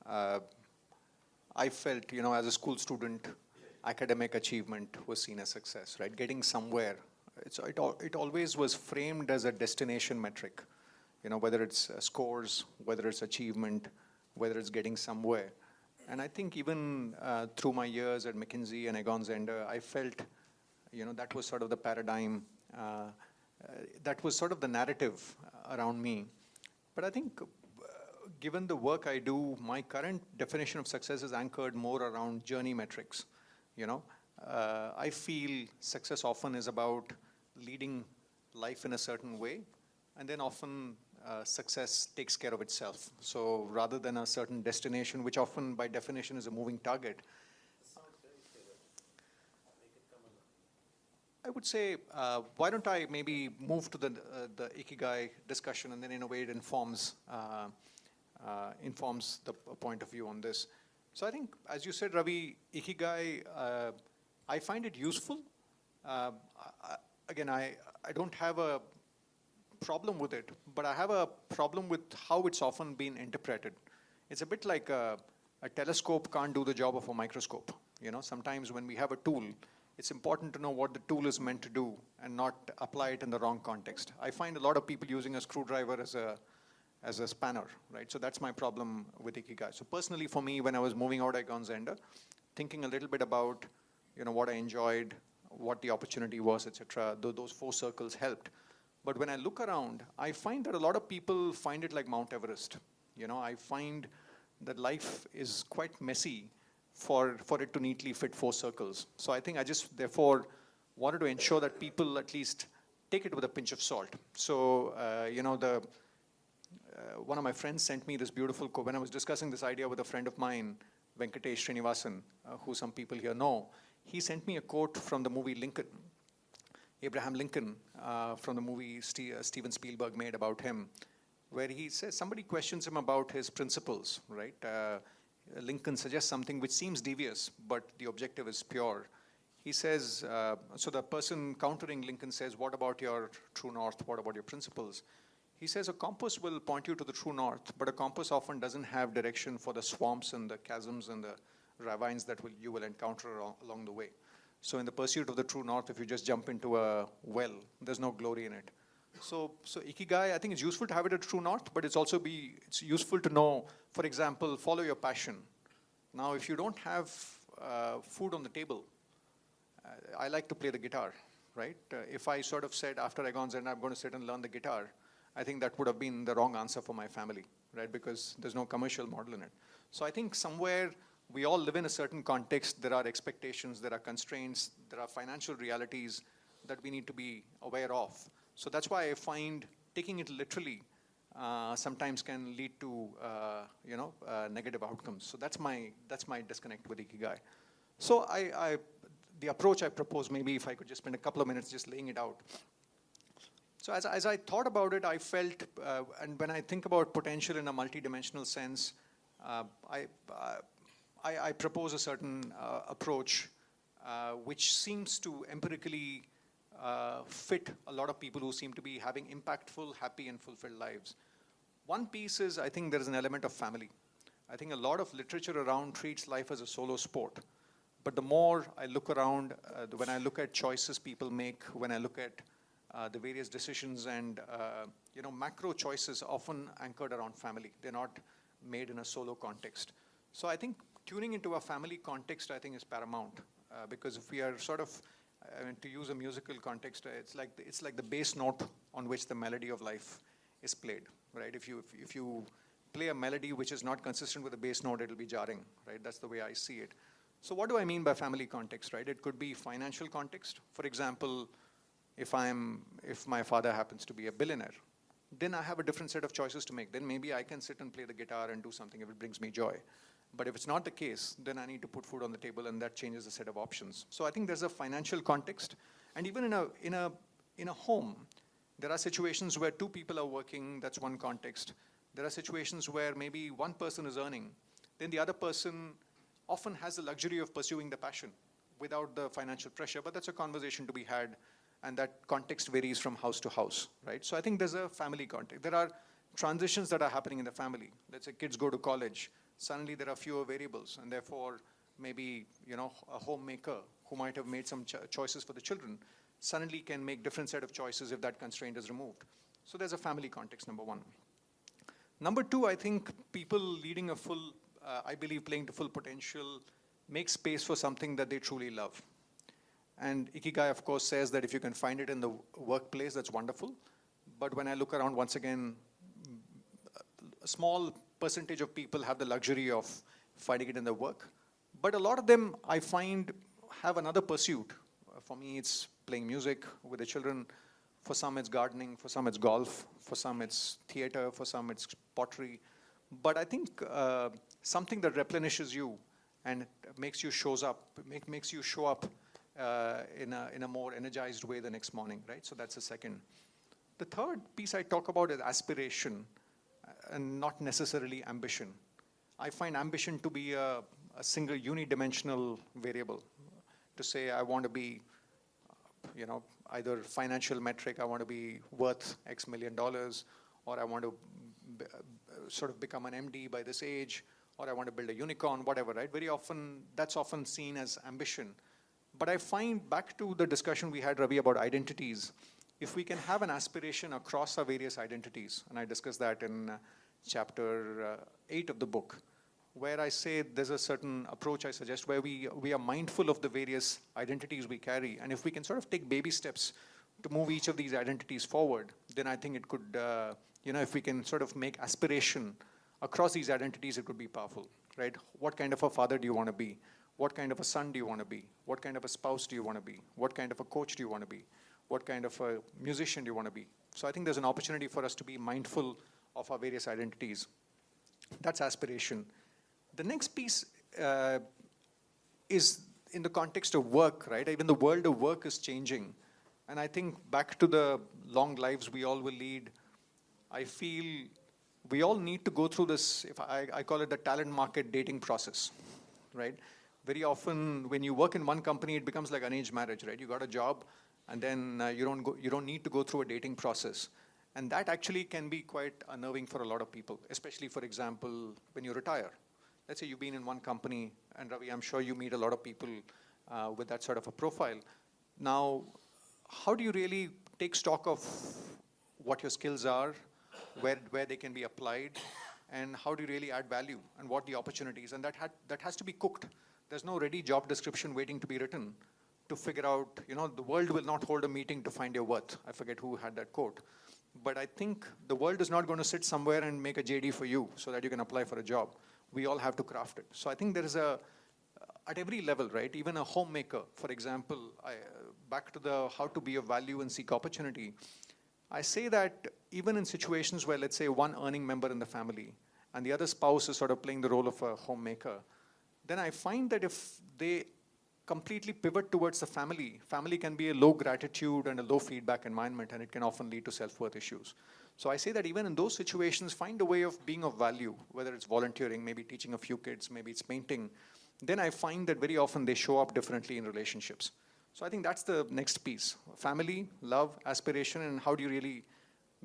I felt, as a school student, academic achievement was seen as success, right? Getting somewhere. It always was framed as a destination metric, whether it's scores, whether it's achievement, whether it's getting somewhere. And I think even through my years at McKinsey and Egon Zehnder, I felt, that was sort of the paradigm, that was sort of the narrative around me. But I think given the work I do, my current definition of success is anchored more around journey metrics. I feel success often is about leading life in a certain way, and then often success takes care of itself. So rather than a certain destination, which often by definition is a moving target, I would say, why don't I maybe move to the Ikigai discussion, and then in a way it informs the point of view on this. So I think, as you said, Ravi, Ikigai, I find it useful. Again, I don't have a problem with it, but I have a problem with how it's often been interpreted. It's a bit like a telescope can't do the job of a microscope. Sometimes when we have a tool, it's important to know what the tool is meant to do and not apply it in the wrong context. I find a lot of people using a screwdriver as a spanner, right? So that's my problem with Ikigai. So personally for me, when I was moving out at Egon Zehnder, thinking a little bit about, what I enjoyed, what the opportunity was, etc., those 4 circles helped. But when I look around, I find that a lot of people find it like Mount Everest. I find that life is quite messy for it to neatly fit 4 circles. So I think I just, therefore, wanted to ensure that people at least take it with a pinch of salt. So, one of my friends sent me this beautiful quote. When I was discussing this idea with a friend of mine, Venkatesh Srinivasan, who some people here know, he sent me a quote from the movie Lincoln. Abraham Lincoln, from the movie Steven Spielberg made about him, where he says, somebody questions him about his principles, right? Lincoln suggests something which seems devious, but the objective is pure. He says, so the person countering Lincoln says, what about your true north? What about your principles? He says, a compass will point you to the true north, but a compass often doesn't have direction for the swamps and the chasms and the ravines that you will encounter along the way. So in the pursuit of the true north, if you just jump into a well, there's no glory in it. So Ikigai, I think it's useful to have it at true north, but it's useful to know, for example, follow your passion. Now, if you don't have food on the table, I like to play the guitar, right? If I sort of said after Egon Zehnder, I'm going to sit and learn the guitar, I think that would have been the wrong answer for my family, right? Because there's no commercial model in it. So I think somewhere we all live in a certain context. There are expectations, there are constraints, there are financial realities that we need to be aware of. So that's why I find taking it literally sometimes can lead to negative outcomes. So that's my disconnect with Ikigai. So the approach I propose, maybe if I could just spend a couple of minutes just laying it out. So as I thought about it, I felt, and when I think about potential in a multidimensional sense, I propose a certain approach which seems to empirically fit a lot of people who seem to be having impactful, happy, and fulfilled lives. One piece is, I think there is an element of family. I think a lot of literature around treats life as a solo sport. But the more I look around, when I look at choices people make, when I look at the various decisions and macro choices often anchored around family. They're not made in a solo context. So I think tuning into a family context, I think, is paramount because if we are sort of, to use a musical context, it's like the bass note on which the melody of life is played, right? If you play a melody which is not consistent with the bass note, it'll be jarring, right? That's the way I see it. So what do I mean by family context, right? It could be financial context. For example, if my father happens to be a billionaire, then I have a different set of choices to make. Then maybe I can sit and play the guitar and do something if it brings me joy. But if it's not the case, then I need to put food on the table, and that changes the set of options. So I think there's a financial context, and even in a home, there are situations where two people are working. That's one context. There are situations where maybe one person is earning, then the other person often has the luxury of pursuing the passion without the financial pressure. But that's a conversation to be had, and that context varies from house to house, right? So I think there's a family context. There are transitions that are happening in the family. Let's say kids go to college. Suddenly there are fewer variables, and therefore maybe a homemaker who might have made some choices for the children suddenly can make different set of choices if that constraint is removed. So there's a family context, number one. Number two, I think people leading a full, I believe playing to full potential, make space for something that they truly love. And Ikigai, of course, says that if you can find it in the workplace, that's wonderful. But when I look around, once again, a small percentage of people have the luxury of finding it in their work. But a lot of them, I find, have another pursuit. For me, it's playing music with the children. For some, it's gardening. For some, it's golf. For some, it's theater. For some, it's pottery. But I think something that replenishes you and makes you show up in a more energized way the next morning, right? So that's the second. The third piece I talk about is aspiration, and not necessarily ambition. I find ambition to be a single unidimensional variable. To say I want to be, either financial metric, I want to be worth X million dollars, or I want to sort of become an MD by this age, or I want to build a unicorn, whatever, right? Very often, that's often seen as ambition. But I find, back to the discussion we had, Ravi, about identities, if we can have an aspiration across our various identities, and I discuss that in chapter 8 of the book, where I say there's a certain approach I suggest where we are mindful of the various identities we carry, and if we can sort of take baby steps to move each of these identities forward, then I think it could, if we can sort of make aspiration across these identities, it could be powerful, right? What kind of a father do you want to be? What kind of a son do you want to be? What kind of a spouse do you want to be? What kind of a coach do you want to be? What kind of a musician do you want to be? So I think there's an opportunity for us to be mindful of our various identities. That's aspiration. The next piece is in the context of work, right? Even the world of work is changing. And I think back to the long lives we all will lead, I feel we all need to go through this, if I call it the talent market dating process, right? Very often when you work in one company, it becomes like arranged marriage, right? You got a job, and then you don't need to go through a dating process. And that actually can be quite unnerving for a lot of people, especially, for example, when you retire. Let's say you've been in one company, and Ravi, I'm sure you meet a lot of people with that sort of a profile. Now, how do you really take stock of what your skills are, where they can be applied, and how do you really add value, and what the opportunities, and that has to be cooked. There's no ready job description waiting to be written to figure out, the world will not hold a meeting to find your worth. I forget who had that quote. But I think the world is not going to sit somewhere and make a JD for you so that you can apply for a job. We all have to craft it. So I think there is at every level, right? Even a homemaker, for example, back to the how to be of value and seek opportunity. I say that even in situations where, let's say, one earning member in the family and the other spouse is sort of playing the role of a homemaker, then I find that if they completely pivot towards the family can be a low gratitude and a low feedback environment, and it can often lead to self-worth issues. So I say that even in those situations, find a way of being of value, whether it's volunteering, maybe teaching a few kids, maybe it's painting. Then I find that very often they show up differently in relationships. So I think that's the next piece. Family, love, aspiration, and how do you really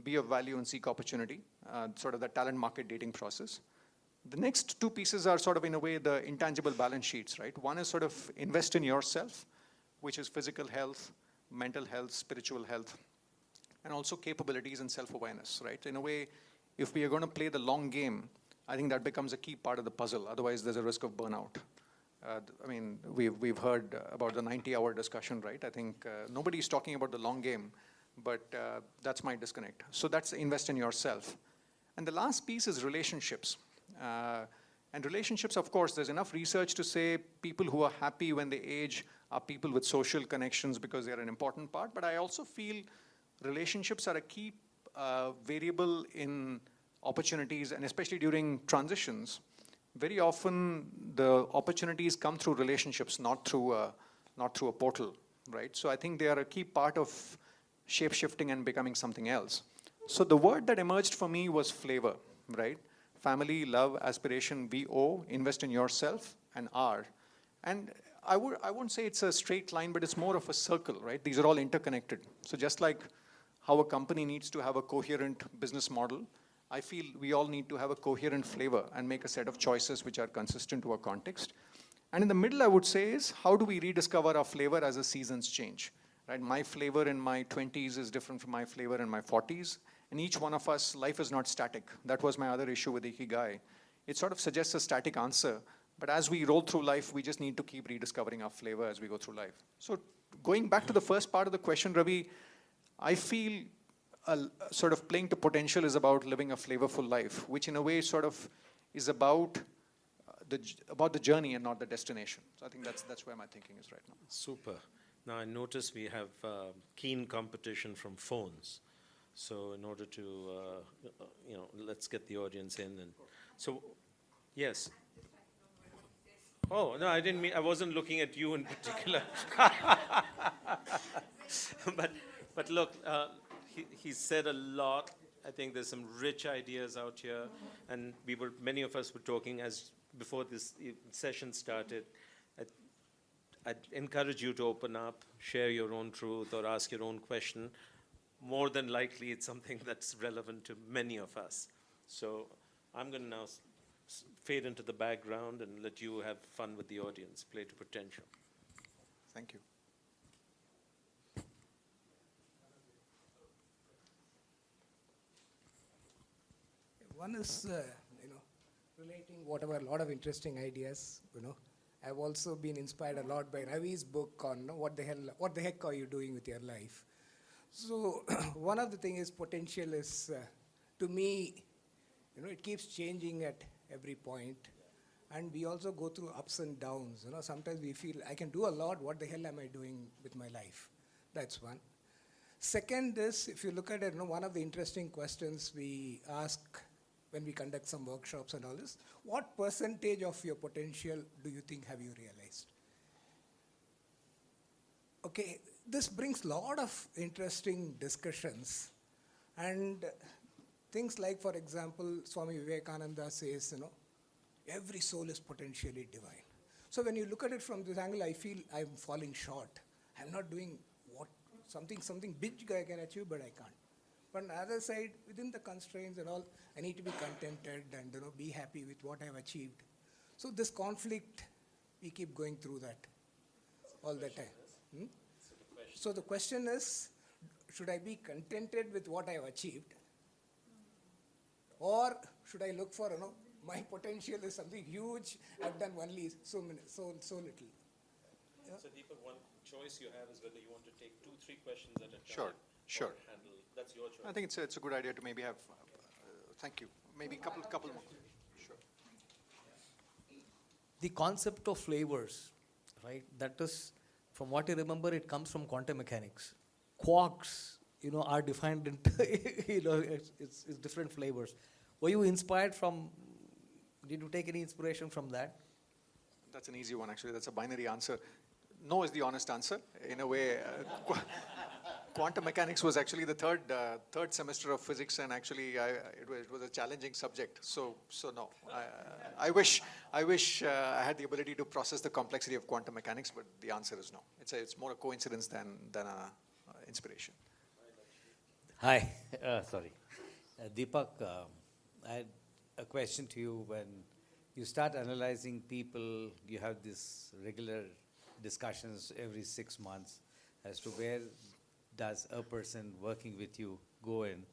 be of value and seek opportunity, sort of the talent market dating process. The next two pieces are sort of, in a way, the intangible balance sheets, right? One is sort of invest in yourself, which is physical health, mental health, spiritual health, and also capabilities and self-awareness, right? In a way, if we are going to play the long game, I think that becomes a key part of the puzzle. Otherwise, there's a risk of burnout. We've heard about the 90-hour discussion, right? I think nobody's talking about the long game, but that's my disconnect. So that's invest in yourself. And the last piece is relationships. And relationships, of course, there's enough research to say people who are happy when they age are people with social connections because they're an important part. But I also feel relationships are a key variable in opportunities, and especially during transitions. Very often the opportunities come through relationships, not through a portal, right? So I think they are a key part of shape-shifting and becoming something else. So the word that emerged for me was flavor, right? Family, love, aspiration, VO, invest in yourself, and R. And I wouldn't say it's a straight line, but it's more of a circle, right? These are all interconnected. So just like how a company needs to have a coherent business model, I feel we all need to have a coherent flavor and make a set of choices which are consistent to our context. And in the middle, I would say, is how do we rediscover our flavor as the seasons change, right? My flavor in my 20s is different from my flavor in my 40s. And each one of us, life is not static. That was my other issue with Ikigai. It sort of suggests a static answer, but as we roll through life, we just need to keep rediscovering our flavor as we go through life. So going back to the first part of the question, Ravi, I feel sort of playing to potential is about living a flavorful life, which in a way sort of is about the journey and not the destination. So I think that's where my thinking is right now. Super. Now I notice we have keen competition from phones. So in order to, let's get the audience in. And so, yes. Oh, no, I didn't mean, I wasn't looking at you in particular. But look, he said a lot. I think there's some rich ideas out here. And many of us were talking before this session started. I'd encourage you to open up, share your own truth, or ask your own question. More than likely, it's something that's relevant to many of us. So I'm going to now fade into the background and let you have fun with the audience, play to potential. Thank you. One is, relating whatever, a lot of interesting ideas, I've also been inspired a lot by Ravi's book on what the heck are you doing with your life. So one of the things is potential is, to me, it keeps changing at every point. And we also go through ups and downs. Sometimes we feel, I can do a lot, what the hell am I doing with my life? That's one. Second is, if you look at it, one of the interesting questions we ask when we conduct some workshops and all this, what percentage of your potential do you think have you realized? Okay, this brings a lot of interesting discussions. And things like, for example, Swami Vivekananda says, every soul is potentially divine. So when you look at it from this angle, I feel I'm falling short. I'm not doing something big I can achieve, but I can't. But on the other side, within the constraints and all, I need to be contented and be happy with what I've achieved. So this conflict, we keep going through that all the time. So the question is, should I be contented with what I've achieved? Or should I look for, my potential is something huge, I've done only so little. Yeah? So Deepak, one choice you have is whether you want to take 2-3 questions at a time. Sure. That's your choice. I think it's a good idea to maybe have, thank you, maybe couple more. Sure. The concept of flavors, right? That is, from what I remember, it comes from quantum mechanics. Quarks, are defined into, it's different flavors. Were you inspired from, did you take any inspiration from that? That's an easy one, actually. That's a binary answer. No is the honest answer. In a way, quantum mechanics was actually the third semester of physics, and actually it was a challenging subject. So no. I wish I had the ability to process the complexity of quantum mechanics, but the answer is no. It's more a coincidence than a inspiration. Hi, sorry. Deepak, I had a question to you. When you start analyzing people, you have these regular discussions every 6 months as to where does a person working with you go in,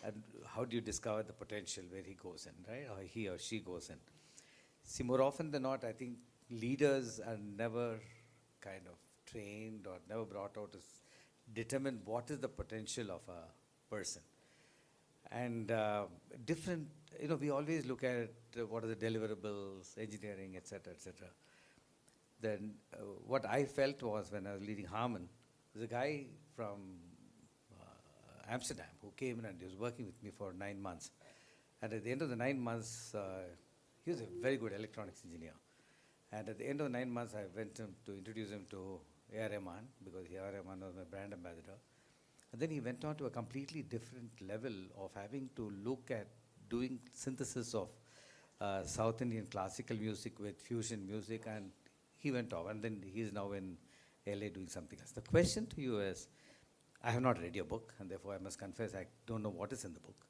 and how do you discover the potential where he goes in, right? Or he or she goes in. See, more often than not, I think leaders are never kind of trained or never brought out to determine what is the potential of a person. And different, we always look at what are the deliverables, engineering, etc., etc. then what I felt was when I was leading Harman, there's a guy from Amsterdam who came in and he was working with me for 9 months. And at the end of the 9 months, he was a very good electronics engineer. And at the end of the 9 months, I went to introduce him to A.R. Rahman, because A.R. Rahman was my brand ambassador. And then he went on to a completely different level of having to look at doing synthesis of South Indian classical music with fusion music, and he went off. And then he is now in LA doing something else. The question to you is, I have not read your book, and therefore I must confess I don't know what is in the book,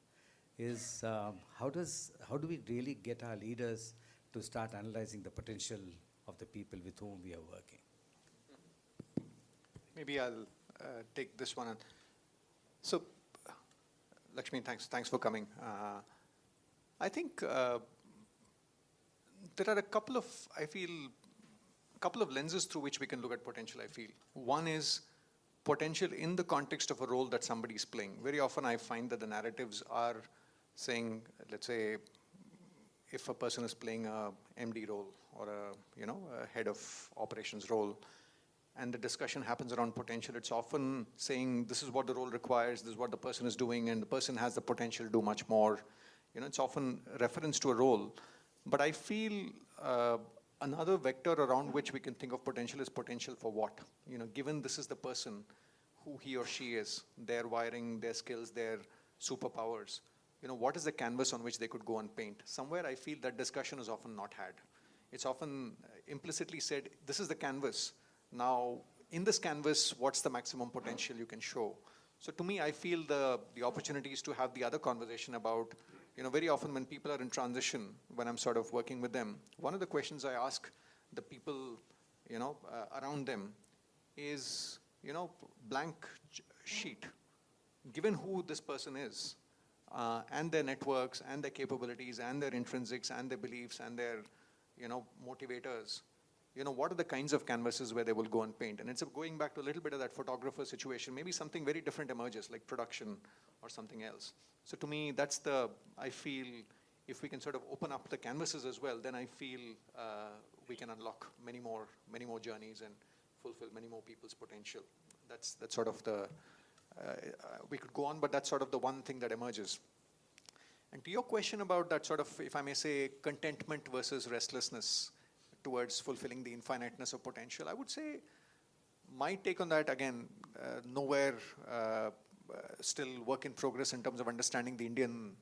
is how do we really get our leaders to start analyzing the potential of the people with whom we are working? Maybe I'll take this one. So, Lakshmi, thanks for coming. I think there are a couple of lenses through which we can look at potential, I feel. One is potential in the context of a role that somebody is playing. Very often I find that the narratives are saying, let's say, if a person is playing a MD role or a head of operations role, and the discussion happens around potential, it's often saying this is what the role requires, this is what the person is doing, and the person has the potential to do much more. It's often reference to a role. But I feel another vector around which we can think of potential is potential for what? Given this is the person, who he or she is, their wiring, their skills, their superpowers, what is the canvas on which they could go and paint? Somewhere I feel that discussion is often not had. It's often implicitly said, this is the canvas. Now, in this canvas, what's the maximum potential you can show? So to me, I feel the opportunity is to have the other conversation about, very often when people are in transition, when I'm sort of working with them, one of the questions I ask the people, around them is, blank sheet. Given who this person is, and their networks, and their capabilities, and their intrinsics, and their beliefs, and their, motivators, what are the kinds of canvases where they will go and paint? And it's going back to a little bit of that photographer situation. Maybe something very different emerges, like production or something else. So to me, I feel if we can sort of open up the canvases as well, then I feel we can unlock many more journeys and fulfill many more people's potential. That's sort of we could go on, but that's sort of the one thing that emerges. And to your question about that sort of, if I may say, contentment versus restlessness towards fulfilling the infiniteness of potential, I would say my take on that, again, nowhere still work in progress in terms of understanding the Indian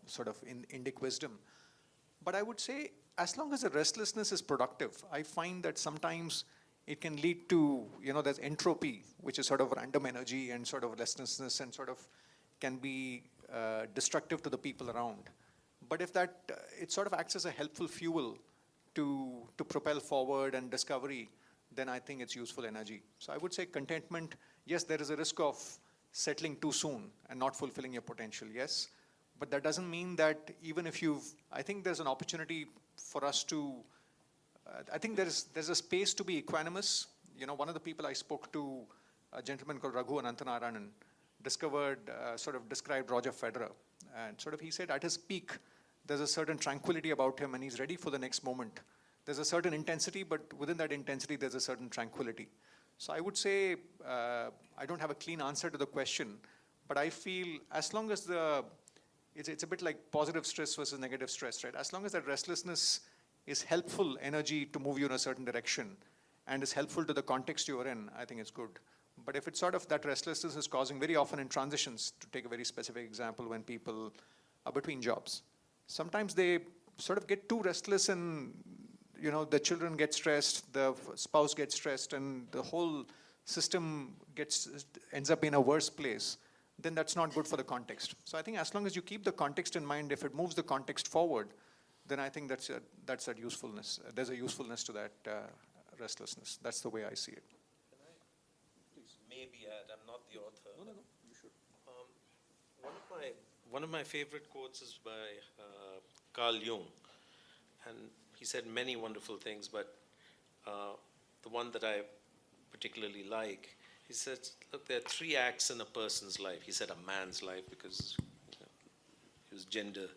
sort of Indic wisdom. But I would say as long as the restlessness is productive, I find that sometimes it can lead to, there's entropy, which is sort of random energy and sort of restlessness and sort of can be destructive to the people around. But if it sort of acts as a helpful fuel to propel forward and discovery, then I think it's useful energy. So I would say contentment, yes, there is a risk of settling too soon and not fulfilling your potential, yes. But that doesn't mean that even if I think there's an opportunity for us to, I think there's a space to be equanimous. One of the people I spoke to, a gentleman called Raghu Anantanarayanan, described Roger Federer. And sort of he said at his peak, there's a certain tranquility about him and he's ready for the next moment. There's a certain intensity, but within that intensity, there's a certain tranquility. So I would say, I don't have a clean answer to the question, but I feel as long as it's a bit like positive stress versus negative stress, right? As long as that restlessness is helpful energy to move you in a certain direction and is helpful to the context you're in, I think it's good. But if it's sort of that restlessness is causing very often in transitions, to take a very specific example, when people are between jobs, sometimes they sort of get too restless and, the children get stressed, the spouse gets stressed, and the whole system ends up in a worse place, then that's not good for the context. So I think as long as you keep the context in mind, if it moves the context forward, then I think that's that usefulness. There's a usefulness to that restlessness. That's the way I see it. Can I please maybe add? I'm not the author. No, you should. One of my favorite quotes is by Carl Jung, and he said many wonderful things, but the one that I particularly like, he said, look, there are 3 acts in a person's life. He said a man's life because he was gender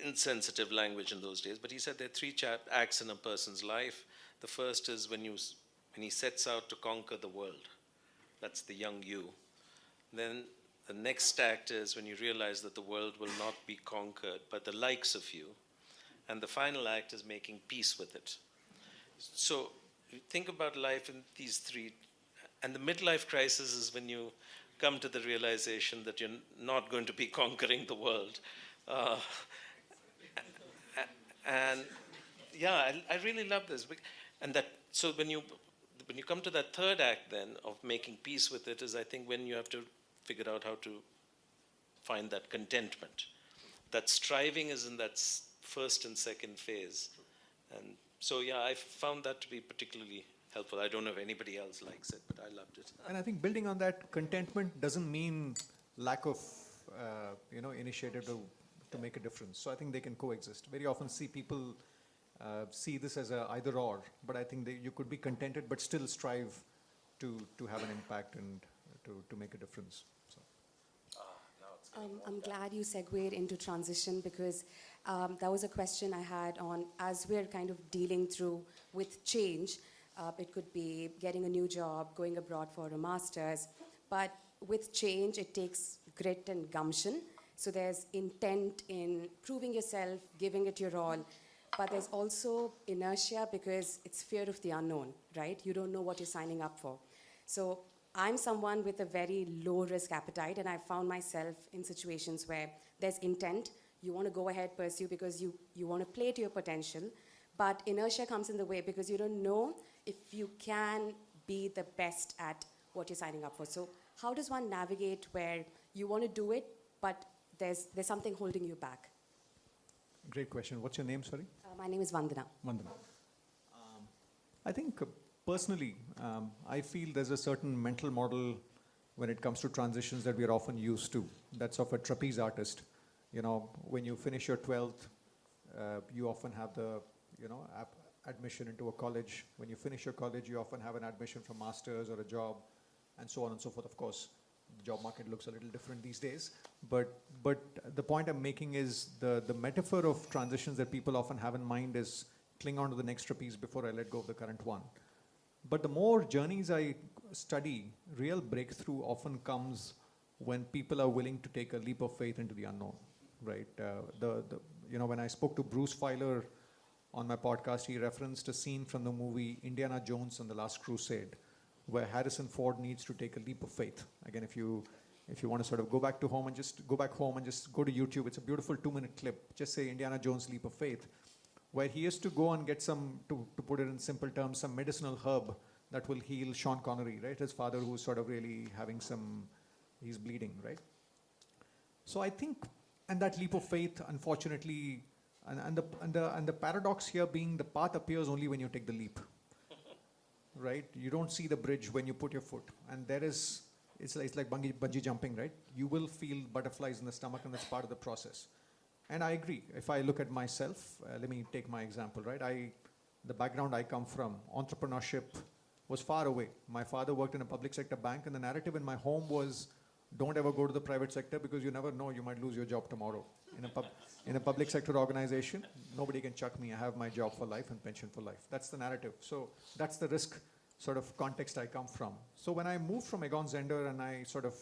insensitive language in those days, but he said there are 3 acts in a person's life. The first is when he sets out to conquer the world. That's the young you. Then the next act is when you realize that the world will not be conquered by the likes of you. And the final act is making peace with it. So you think about life in these three, and the midlife crisis is when you come to the realization that you're not going to be conquering the world. Uh, and yeah, I really love this. And that, so when you come to that third act then of making peace with it is, I think, when you have to figure out how to find that contentment. That striving is in that first and second phase. And so, yeah, I found that to be particularly helpful. I don't know if anybody else likes it, but I loved it. And I think building on that, contentment doesn't mean lack of initiative to make a difference. So I think they can coexist. Very often see people see this as a either or, but I think you could be contented but still strive to have an impact and to make a difference. So. I'm glad you segued into transition because that was a question I had on as we're kind of dealing through with change. It could be getting a new job, going abroad for a master's, but with change it takes grit and gumption. So there's intent in proving yourself, giving it your all, but there's also inertia because it's fear of the unknown, right? You don't know what you're signing up for. So I'm someone with a very low risk appetite, and I've found myself in situations where there's intent, you want to go ahead, pursue because you want to play to your potential, but inertia comes in the way because you don't know if you can be the best at what you're signing up for. So how does one navigate where you want to do it, but there's something holding you back? Great question. What's your name, sorry? My name is Vandana. Vandana. I think personally, I feel there's a certain mental model when it comes to transitions that we are often used to. That's of a trapeze artist. You know, when you finish your 12th, you often have the, admission into a college. When you finish your college, you often have an admission for masters or a job, and so on and so forth. Of course, the job market looks a little different these days. But the point I'm making is the metaphor of transitions that people often have in mind is cling on to the next trapeze before I let go of the current one. But the more journeys I study, real breakthrough often comes when people are willing to take a leap of faith into the unknown, right? When I spoke to Bruce Feiler on my podcast, he referenced a scene from the movie Indiana Jones and the Last Crusade, where Harrison Ford needs to take a leap of faith. Again, if you want to sort of go back home and just go to YouTube, it's a beautiful 2-minute clip. Just say Indiana Jones leap of faith, where he has to go and get some, to put it in simple terms, some medicinal herb that will heal Sean Connery, right? His father, who's sort of really having he's bleeding, right? So I think, and that leap of faith, unfortunately, and the paradox here being the path appears only when you take the leap, right? You don't see the bridge when you put your foot, and it's like bungee jumping, right? You will feel butterflies in the stomach, and that's part of the process. And I agree. If I look at myself, let me take my example, right? The background I come from, entrepreneurship was far away. My father worked in a public sector bank, and the narrative in my home was, don't ever go to the private sector because you never know, you might lose your job tomorrow. In a public sector organization, nobody can chuck me. I have my job for life and pension for life. That's the narrative. So that's the risk sort of context I come from. So when I moved from Egon Zehnder and I sort of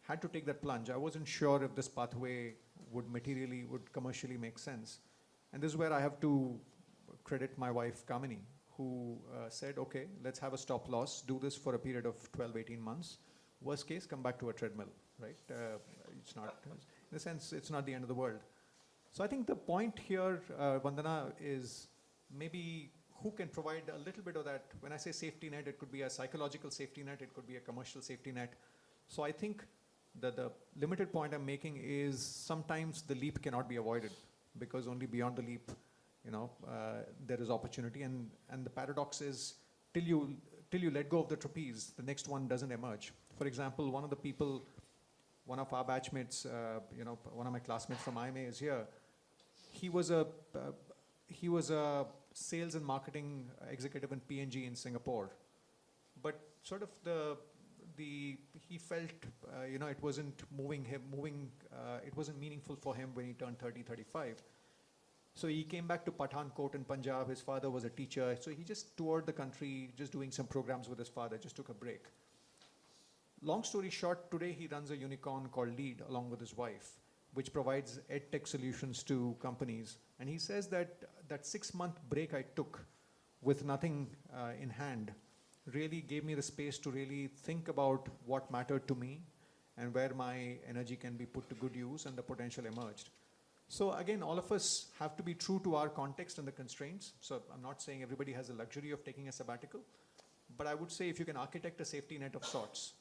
had to take that plunge, I wasn't sure if this pathway would commercially make sense. And this is where I have to credit my wife, Kamini, who said, okay, let's have a stop loss, do this for a period of 12, 18 months. Worst case, come back to a treadmill, right? It's not, in a sense, it's not the end of the world. So I think the point here, Vandana, is maybe who can provide a little bit of that. When I say safety net, it could be a psychological safety net, it could be a commercial safety net. So I think that the limited point I'm making is sometimes the leap cannot be avoided because only beyond the leap, there is opportunity. And the paradox is till you let go of the trapeze, the next one doesn't emerge. For example, one of our batchmates, one of my classmates from IMA is here. He was a sales and marketing executive in P&G in Singapore, but sort of he felt it wasn't it wasn't meaningful for him when he turned 30, 35. So he came back to Pathankot in Punjab. His father was a teacher. So he just toured the country, just doing some programs with his father, just took a break. Long story short, today he runs a unicorn called Lead along with his wife, which provides edtech solutions to companies. And he says that that 6-month break I took with nothing in hand really gave me the space to really think about what mattered to me and where my energy can be put to good use, and the potential emerged. So again, all of us have to be true to our context and the constraints. So I'm not saying everybody has the luxury of taking a sabbatical, but I would say if you can architect a safety net of sorts,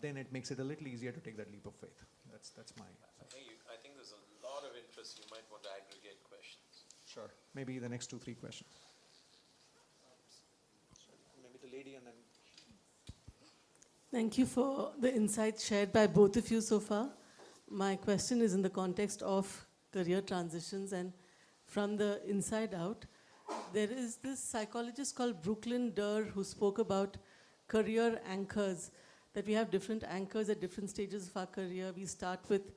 then it makes it a little easier to take that leap of faith. That's my... I think there's a lot of interest. You might want to aggregate questions. Sure. Maybe the next 2-3 questions. Maybe the lady and then... Thank you for the insights shared by both of you so far. My question is in the context of career transitions, and from the inside out, there is this psychologist called Brooklyn Durr who spoke about career anchors, that we have different anchors at different stages of our career. We start with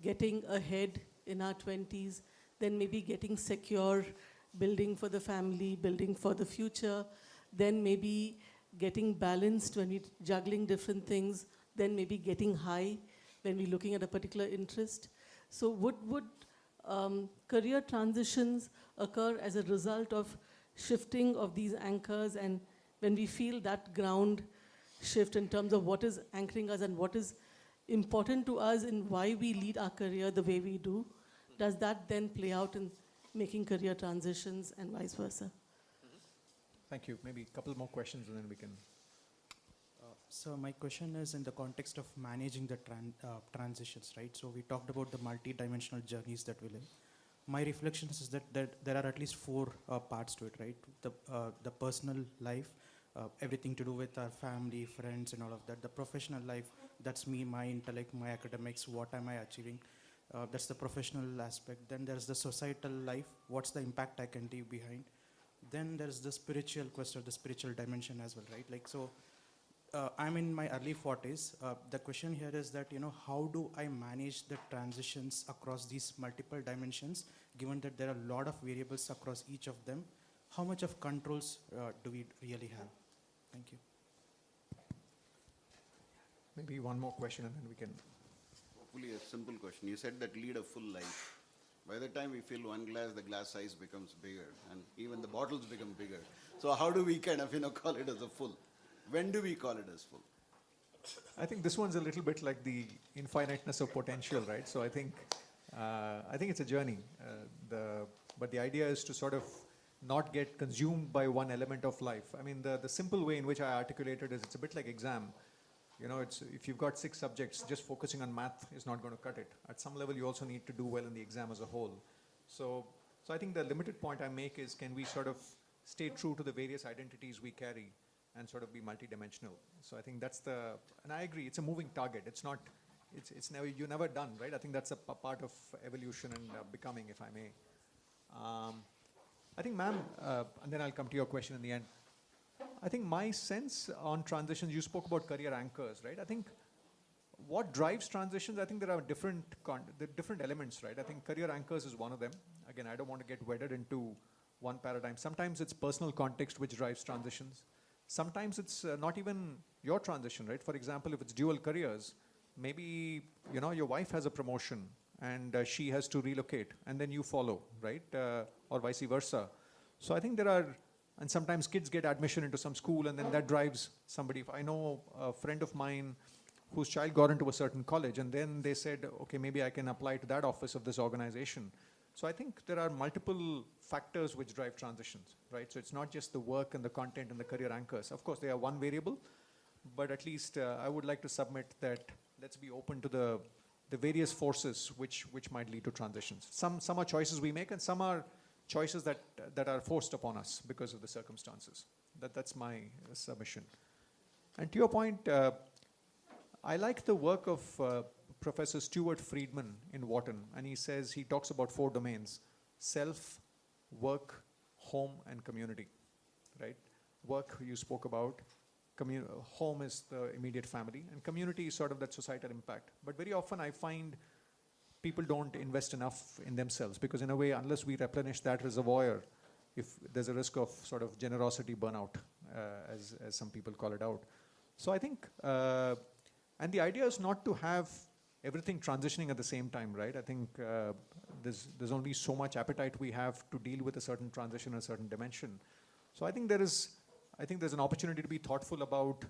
getting ahead in our 20s, then maybe getting secure, building for the family, building for the future, then maybe getting balanced when we're juggling different things, then maybe getting high when we're looking at a particular interest. So would career transitions occur as a result of shifting of these anchors, and when we feel that ground shift in terms of what is anchoring us and what is important to us and why we lead our career the way we do, does that then play out in making career transitions and vice versa? Thank you. Maybe a couple more questions and then we can... So my question is in the context of managing the transitions, right? So we talked about the multi-dimensional journeys that we live. My reflections is that there are at least 4 parts to it, right? The personal life, everything to do with our family, friends, and all of that. The professional life, that's me, my intellect, my academics, what am I achieving? That's the professional aspect. Then there's the societal life, what's the impact I can leave behind? Then there's the spiritual question, the spiritual dimension as well, right? Like, so I'm in my early 40s. The question here is that, how do I manage the transitions across these multiple dimensions, given that there are a lot of variables across each of them? How much of controls do we really have? Thank you. Maybe one more question and then we can... Hopefully a simple question. You said that lead a full life. By the time we fill one glass, the glass size becomes bigger and even the bottles become bigger. So how do we kind of, call it as a full? When do we call it as full? I think this one's a little bit like the infiniteness of potential, right? So I think it's a journey. But the idea is to sort of not get consumed by one element of life. I mean, the simple way in which I articulate it is it's a bit like exam. It's if you've got 6 subjects, just focusing on math is not going to cut it. At some level, you also need to do well in the exam as a whole. So I think the limited point I make is, can we sort of stay true to the various identities we carry and sort of be multidimensional? So I think that's and I agree, it's a moving target. It's not, you're never done, right? I think that's a part of evolution and becoming, if I may. I think, ma'am, and then I'll come to your question in the end. I think my sense on transitions, you spoke about career anchors, right? I think what drives transitions, I think there are different elements, right? I think career anchors is one of them. Again, I don't want to get wedded into one paradigm. Sometimes it's personal context which drives transitions. Sometimes it's not even your transition, right? For example, if it's dual careers, maybe, your wife has a promotion and she has to relocate and then you follow, right? Or vice versa. So I think and sometimes kids get admission into some school and then that drives somebody. I know a friend of mine whose child got into a certain college and then they said, okay, maybe I can apply to that office of this organization. So I think there are multiple factors which drive transitions, right? So it's not just the work and the content and the career anchors. Of course, they are one variable, but at least I would like to submit that let's be open to the various forces which might lead to transitions. Some are choices we make and some are choices that are forced upon us because of the circumstances. That's my submission. And to your point, I like the work of Professor Stuart Friedman in Wharton, and he talks about 4 domains: self, work, home, and community, right? Work you spoke about, home is the immediate family, and community is sort of that societal impact. But very often I find people don't invest enough in themselves, because in a way, unless we replenish that reservoir, if there's a risk of sort of generosity burnout, as some people call it out. So I think, and the idea is not to have everything transitioning at the same time, right? I think there's only so much appetite we have to deal with a certain transition, a certain dimension. So I think there's an opportunity to be thoughtful about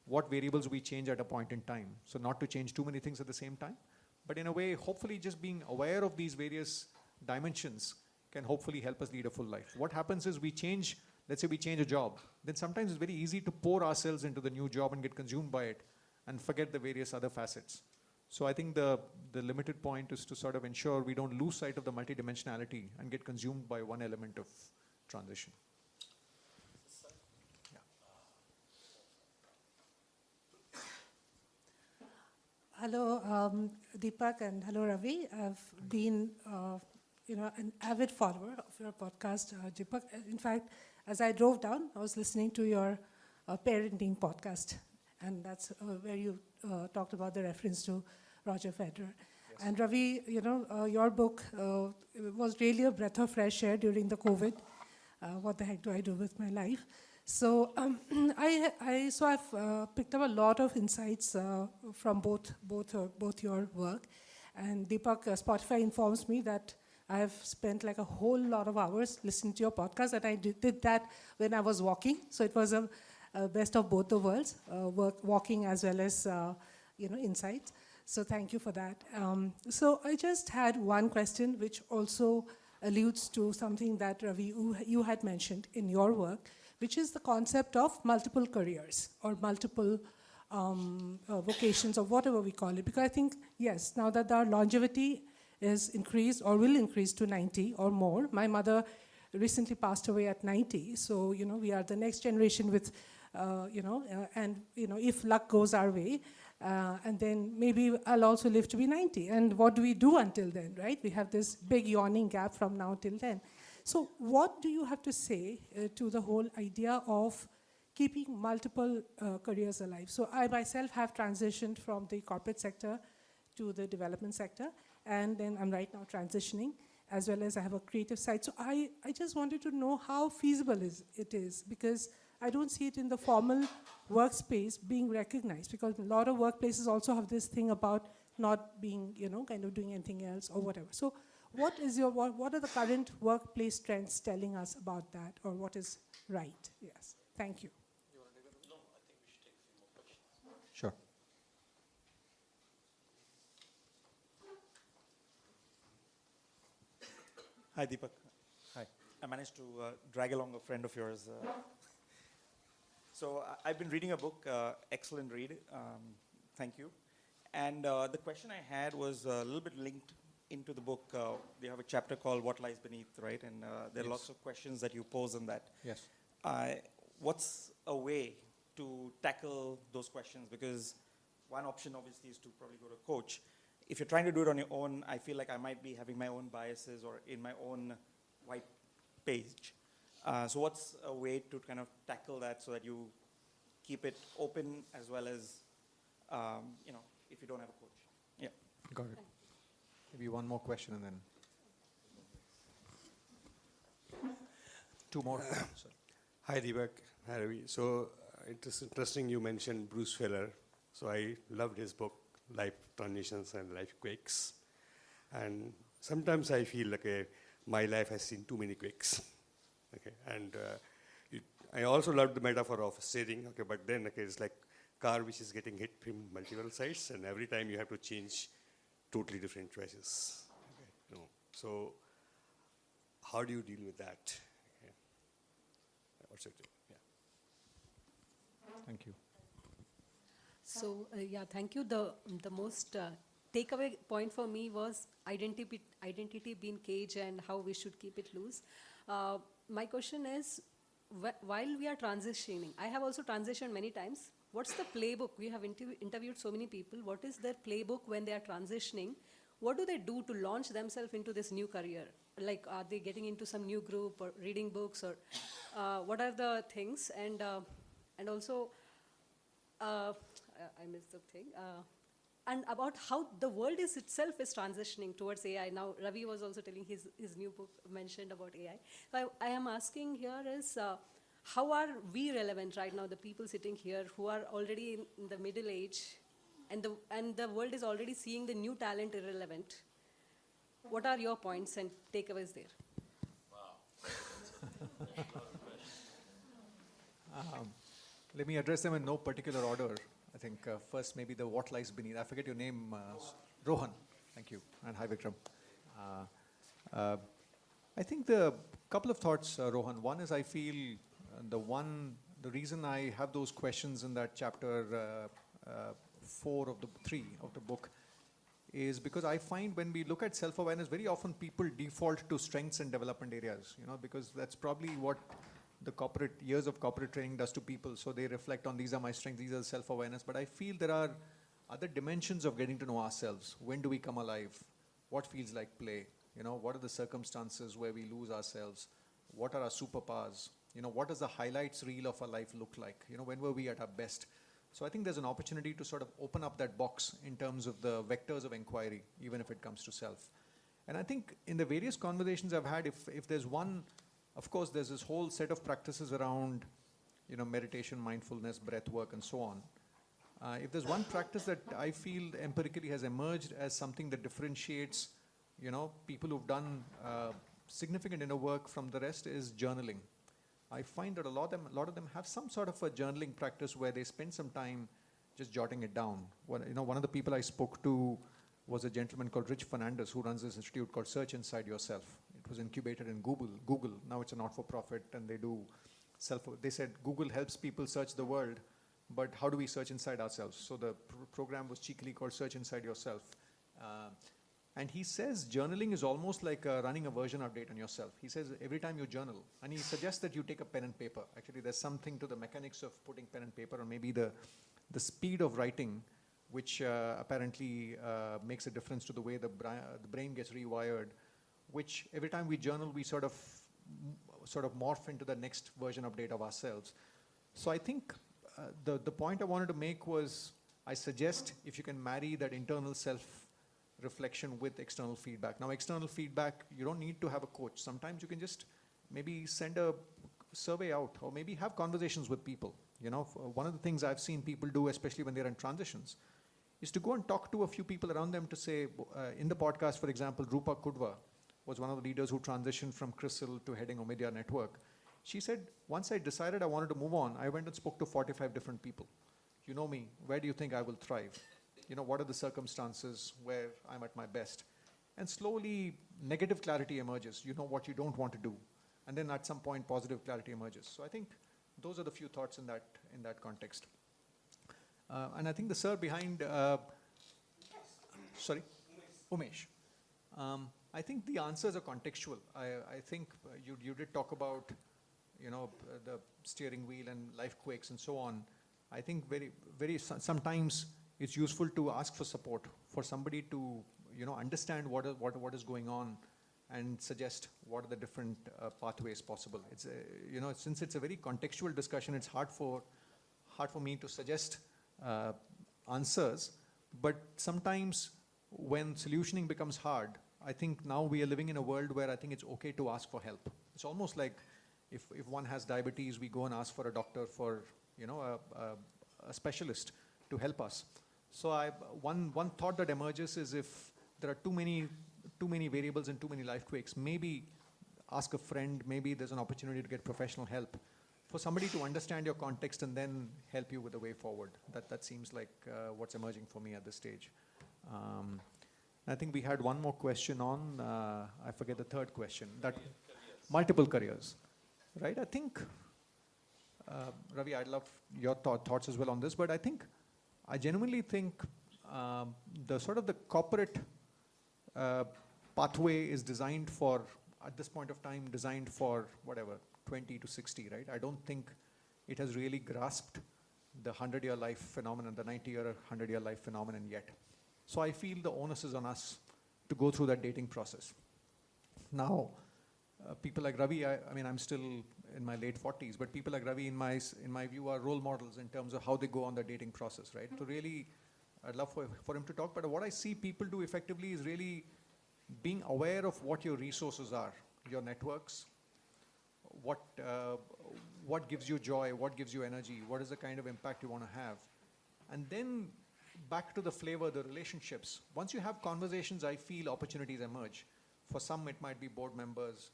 what variables we change at a point in time. So not to change too many things at the same time, but in a way, hopefully just being aware of these various dimensions can hopefully help us lead a full life. What happens is we change, let's say we change a job, then sometimes it's very easy to pour ourselves into the new job and get consumed by it and forget the various other facets. So I think the limited point is to sort of ensure we don't lose sight of the multidimensionality and get consumed by one element of transition. Hello, Deepak, and hello, Ravi. I've been, an avid follower of your podcast, Deepak. In fact, as I drove down, I was listening to your parenting podcast, and that's where you talked about the reference to Roger Federer. Yes. And Ravi, your book was really a breath of fresh air during the COVID. What the heck do I do with my life? So I've picked up a lot of insights from both your work, and Deepak, Spotify informs me that I have spent like a whole lot of hours listening to your podcast, and I did that when I was walking. So it was a best of both the worlds, walking as well as insights. So thank you for that. So I just had one question, which also alludes to something that Ravi you had mentioned in your work, which is the concept of multiple careers or multiple vocations or whatever we call it. Because I think, yes, now that our longevity is increased or will increase to 90 or more. My mother recently passed away at 90, so we are the next generation with, if luck goes our way, and then maybe I'll also live to be 90. And what do we do until then, right? We have this big yawning gap from now till then. So what do you have to say to the whole idea of keeping multiple careers alive? So I myself have transitioned from the corporate sector to the development sector, and then I'm right now transitioning, as well as I have a creative side. So I just wanted to know how feasible it is, because I don't see it in the formal workspace being recognized, because a lot of workplaces also have this thing about not being, kind of doing anything else or whatever. So what are the current workplace trends telling us about that, or what is right? Yes, thank you. No, I think we should take a few more questions. Sure. Hi, Deepak. Hi. I managed to drag along a friend of yours. So I've been reading a book, excellent read, thank you. And the question I had was a little bit linked into the book. You have a chapter called What Lies Beneath, right? And there are lots of questions that you pose in that. Yes. What's a way to tackle those questions? Because one option obviously is to probably go to a coach. If you're trying to do it on your own, I feel like I might be having my own biases or in my own white page. So what's a way to kind of tackle that so that you keep it open as well as, if you don't have a coach? Yeah. Got it. Maybe one more question and then two more. Hi, Deepak. Hi, Ravi. So it is interesting you mentioned Bruce Feller. So I loved his book, Life Transitions and Life Quakes. And sometimes I feel like my life has seen too many quakes. Okay, and I also loved the metaphor of steering. Okay, but then it's like car which is getting hit from multiple sides, and every time you have to change totally different choices. Okay, so how do you deal with that? Okay. What's it? Yeah. Thank you. So thank you. The most takeaway point for me was identity being cage and how we should keep it loose. My question is, while we are transitioning, I have also transitioned many times. What's the playbook? We have interviewed so many people. What is their playbook when they are transitioning? What do they do to launch themselves into this new career? Like, are they getting into some new group or reading books, or what are the things? And also, I missed the thing. and about how the world is itself is transitioning towards AI. Now, Ravi was also telling his new book mentioned about AI. So I am asking here is, how are we relevant right now, the people sitting here who are already in the middle age, and the world is already seeing the new talent irrelevant? What are your points and takeaways there? Let me address them in no particular order. I think first maybe the what lies beneath. I forget your name, Rohan. Thank you, and hi Vikram. I think the couple of thoughts, Rohan. One is I feel the reason I have those questions in that chapter 4 of the 3 of the book is because I find when we look at self-awareness, very often people default to strengths and development areas, because that's probably what the years of corporate training does to people. So they reflect on, these are my strengths, these are self-awareness. But I feel there are other dimensions of getting to know ourselves. When do we come alive? What feels like play? What are the circumstances where we lose ourselves? What are our superpowers? What does the highlights reel of our life look like? When were we at our best? So I think there's an opportunity to sort of open up that box in terms of the vectors of inquiry, even if it comes to self. And I think in the various conversations I've had, if there's one, of course, there's this whole set of practices around, meditation, mindfulness, breath work, and so on. If there's one practice that I feel empirically has emerged as something that differentiates, people who've done significant inner work from the rest, is journaling. I find that a lot of them have some sort of a journaling practice where they spend some time just jotting it down. One of the people I spoke to was a gentleman called Rich Fernandez, who runs this institute called Search Inside Yourself. It was incubated in Google. Now it's a not-for-profit, and they do they said Google helps people search the world, but how do we search inside ourselves? So the program was cheekily called Search Inside Yourself. And he says journaling is almost like running a version update on yourself. He says every time you journal, and he suggests that you take a pen and paper. Actually, there's something to the mechanics of putting pen and paper, or maybe the speed of writing, which apparently makes a difference to the way the brain gets rewired, which every time we journal, we sort of morph into the next version update of ourselves. So I think the point I wanted to make was, I suggest if you can marry that internal self-reflection with external feedback. Now, external feedback, you don't need to have a coach. Sometimes you can just maybe send a survey out, or maybe have conversations with people. One of the things I've seen people do, especially when they're in transitions, is to go and talk to a few people around them to say, in the podcast, for example, Rupa Kudva was one of the leaders who transitioned from CRISIL to heading Omidyar Network. She said, once I decided I wanted to move on, I went and spoke to 45 different people. You know me, where do you think I will thrive? What are the circumstances where I'm at my best? And slowly, negative clarity emerges. You know what you don't want to do. And then at some point, positive clarity emerges. So I think those are the few thoughts in that context. And I think the sir behind, sorry, Umesh. I think the answers are contextual. I think you did talk about, the steering wheel and life quakes and so on. I think sometimes it's useful to ask for support, for somebody to, understand what is going on, and suggest what are the different pathways possible. It's since it's a very contextual discussion, it's hard for me to suggest answers. But sometimes when solutioning becomes hard, I think now we are living in a world where I think it's okay to ask for help. It's almost like if one has diabetes, we go and ask for a doctor, for a specialist to help us. So one thought that emerges is, if there are too many variables and too many life quakes, maybe ask a friend. Maybe there's an opportunity to get professional help, for somebody to understand your context and then help you with the way forward. That seems like what's emerging for me at this stage. I think we had one more question on, I forget the third question, that multiple careers, right? I think, Ravi, I'd love your thoughts as well on this, but I genuinely think the corporate pathway is designed for, at this point of time, designed for whatever, 20 to 60, right? I don't think it has really grasped the 100-year life phenomenon, the 90-year, 100-year life phenomenon yet. So I feel the onus is on us to go through that dating process. Now, people like Ravi, I'm still in my late 40s, but people like Ravi, in my view, are role models in terms of how they go on the dating process, right? To really I'd love for him to talk. But what I see people do effectively is really being aware of what your resources are, your networks, what gives you joy, what gives you energy, what is the kind of impact you want to have. And then back to the flavor, the relationships. Once you have conversations, I feel opportunities emerge. For some, it might be board members.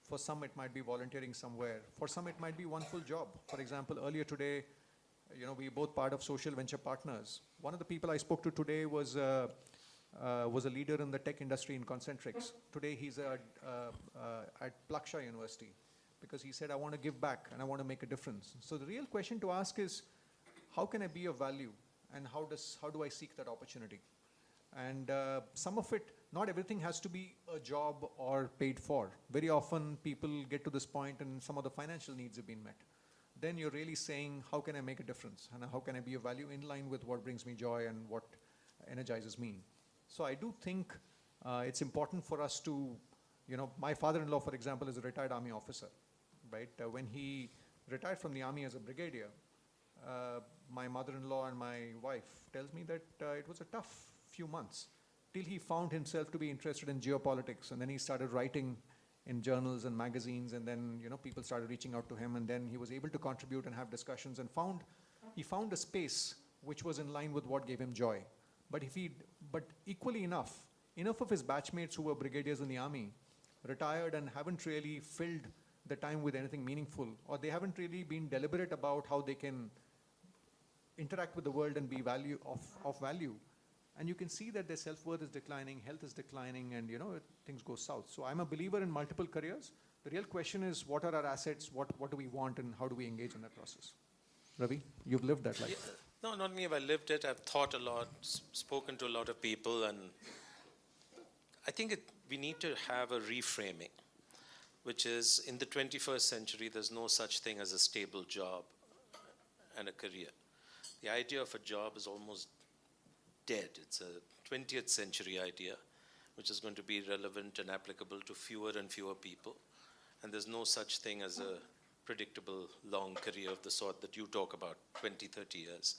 For some, it might be volunteering somewhere. For some, it might be one full job. For example, earlier today, we're both part of social venture partners. One of the people I spoke to today was a leader in the tech industry in Concentrics. Today, he's at Plaksha University because he said, I want to give back and I want to make a difference. So the real question to ask is, how can I be of value? And how do I seek that opportunity? And some of it, not everything has to be a job or paid for. Very often people get to this point and some of the financial needs have been met. Then you're really saying, how can I make a difference? And how can I be of value in line with what brings me joy and what energizes me? So I do think it's important for us to, my father-in-law, for example, is a retired army officer, right? When he retired from the army as a brigadier, my mother-in-law and my wife tells me that it was a tough few months till he found himself to be interested in geopolitics, and then he started writing in journals and magazines, and then people started reaching out to him, and then he was able to contribute and have discussions, and he found a space which was in line with what gave him joy. But equally enough of his batchmates who were brigadiers in the army retired and haven't really filled the time with anything meaningful, or they haven't really been deliberate about how they can interact with the world and be of value. And you can see that their self-worth is declining, health is declining, and things go south. So I'm a believer in multiple careers. The real question is, what are our assets, what do we want, and how do we engage in that process? Ravi, you've lived that life. Yeah, no, not me. I've lived it. I've thought a lot, spoken to a lot of people, and I think we need to have a reframing, which is in the 21st century, there's no such thing as a stable job and a career. The idea of a job is almost dead. It's a 20th century idea, which is going to be relevant and applicable to fewer and fewer people. And there's no such thing as a predictable long career of the sort that you talk about, 20, 30 years.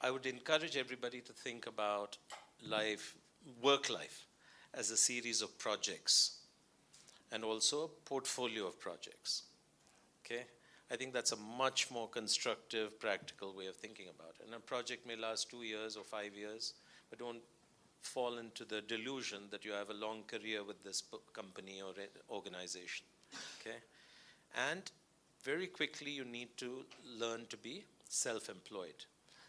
I would encourage everybody to think about work life, as a series of projects and also a portfolio of projects. Okay? I think that's a much more constructive, practical way of thinking about it. And a project may last 2 years or 5 years, but don't fall into the delusion that you have a long career with this company or organization. Okay? And very quickly, you need to learn to be self-employed.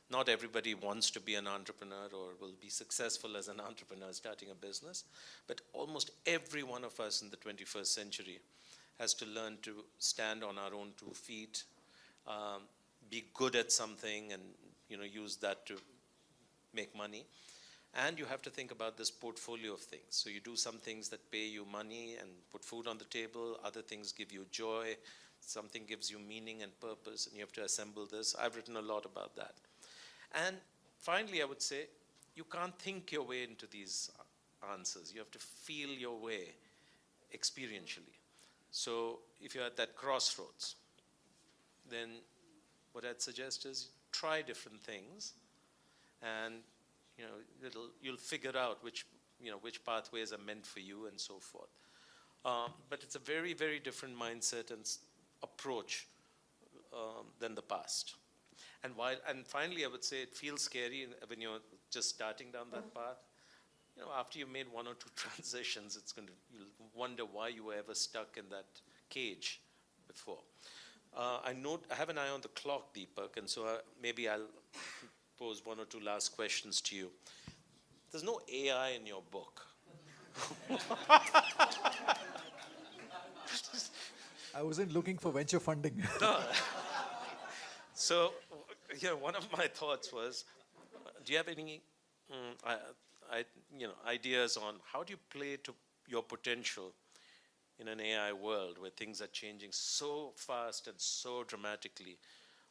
Not everybody wants to be an entrepreneur or will be successful as an entrepreneur starting a business, but almost every one of us in the 21st century has to learn to stand on our own 2 feet, be good at something, and use that to make money. And you have to think about this portfolio of things. So you do some things that pay you money and put food on the table. Other things give you joy. Something gives you meaning and purpose, and you have to assemble this. I've written a lot about that. And finally, I would say, you can't think your way into these answers. You have to feel your way experientially. So if you're at that crossroads, then what I'd suggest is try different things, and you'll figure out which pathways are meant for you and so forth. But it's a very, very different mindset and approach than the past. And finally, I would say it feels scary when you're just starting down that path. After you've made 1 or 2 transitions, you'll wonder why you were ever stuck in that cage before. I have an eye on the clock, Deepak, and so maybe I'll pose 1 or 2 last questions to you. There's no AI in your book. I wasn't looking for venture funding. No. So, one of my thoughts was, do you have any ideas on how do you play to your potential in an AI world where things are changing so fast and so dramatically?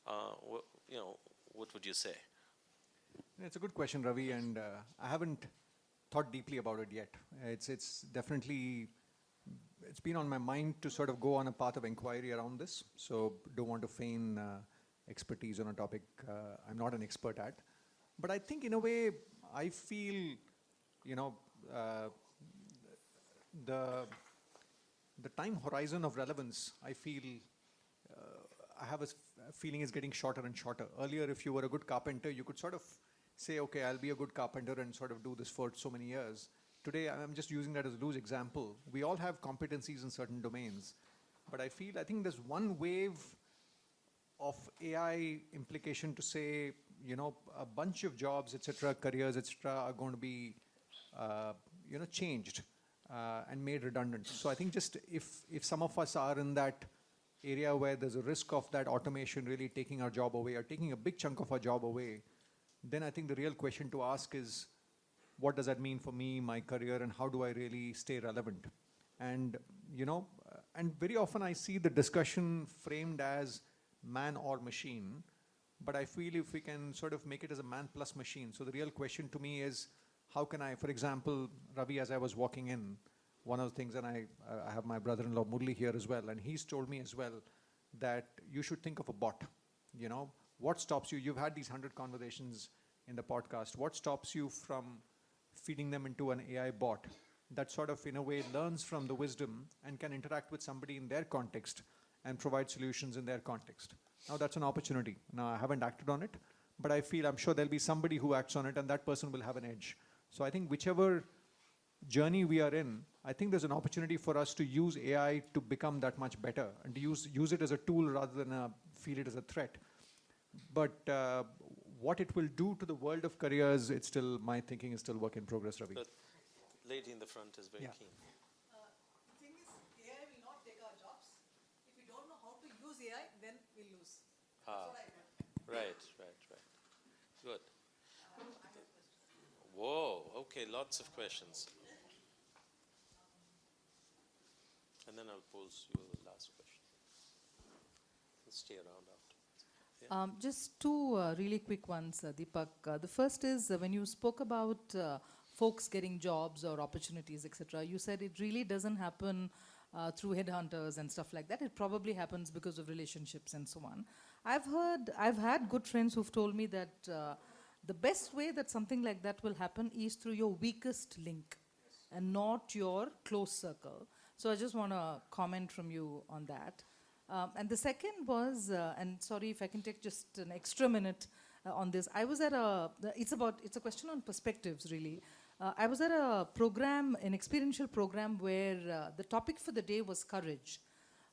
What would you say? It's a good question, Ravi, and I haven't thought deeply about it yet. It's definitely, it's been on my mind to sort of go on a path of inquiry around this, so don't want to feign expertise on a topic I'm not an expert at. But I think in a way, I feel, you know, the time horizon of relevance, I feel, I have a feeling is getting shorter and shorter. Earlier, if you were a good carpenter, you could sort of say, okay, I'll be a good carpenter and sort of do this for so many years. Today, I'm just using that as a loose example. We all have competencies in certain domains. But I think there's one wave of AI implication to say, you know, a bunch of jobs, etc., careers, etc., are going to be, you know, changed and made redundant. So I think just if some of us are in that area where there's a risk of that automation really taking our job away or taking a big chunk of our job away, then I think the real question to ask is, what does that mean for me, my career, and how do I really stay relevant? And, you know, and very often I see the discussion framed as man or machine, but I feel if we can sort of make it as a man plus machine. So the real question to me is, how can I, for example, Ravi, as I was walking in, one of the things, and I have my brother-in-law Murli here as well, and he's told me as well that you should think of a bot. You know, what stops you? You've had these 100 conversations in the podcast. What stops you from feeding them into an AI bot that sort of, in a way, learns from the wisdom and can interact with somebody in their context and provide solutions in their context? Now, that's an opportunity. Now, I haven't acted on it, but I feel, I'm sure there'll be somebody who acts on it, and that person will have an edge. So I think whichever journey we are in, I think there's an opportunity for us to use AI to become that much better and to use it as a tool rather than feel it as a threat. But what it will do to the world of careers, it's still, my thinking is still work in progress, Ravi. The lady in the front is very keen. The thing is, AI will not take our jobs. If we don't know how to use AI, then we'll lose. That's what I meant. Right. Good. Whoa, okay, lots of questions. And then I'll pose you the last question. Let's stay around after. Just two really quick ones, Deepak. The first is when you spoke about folks getting jobs or opportunities, etc., you said it really doesn't happen through headhunters and stuff like that. It probably happens because of relationships and so on. I've had good friends who've told me that the best way that something like that will happen is through your weakest link and not your close circle. So I just want to comment from you on that. And the second was, and sorry if I can take just an extra minute on this. I was at it's a question on perspectives really. I was at a program, an experiential program where the topic for the day was courage.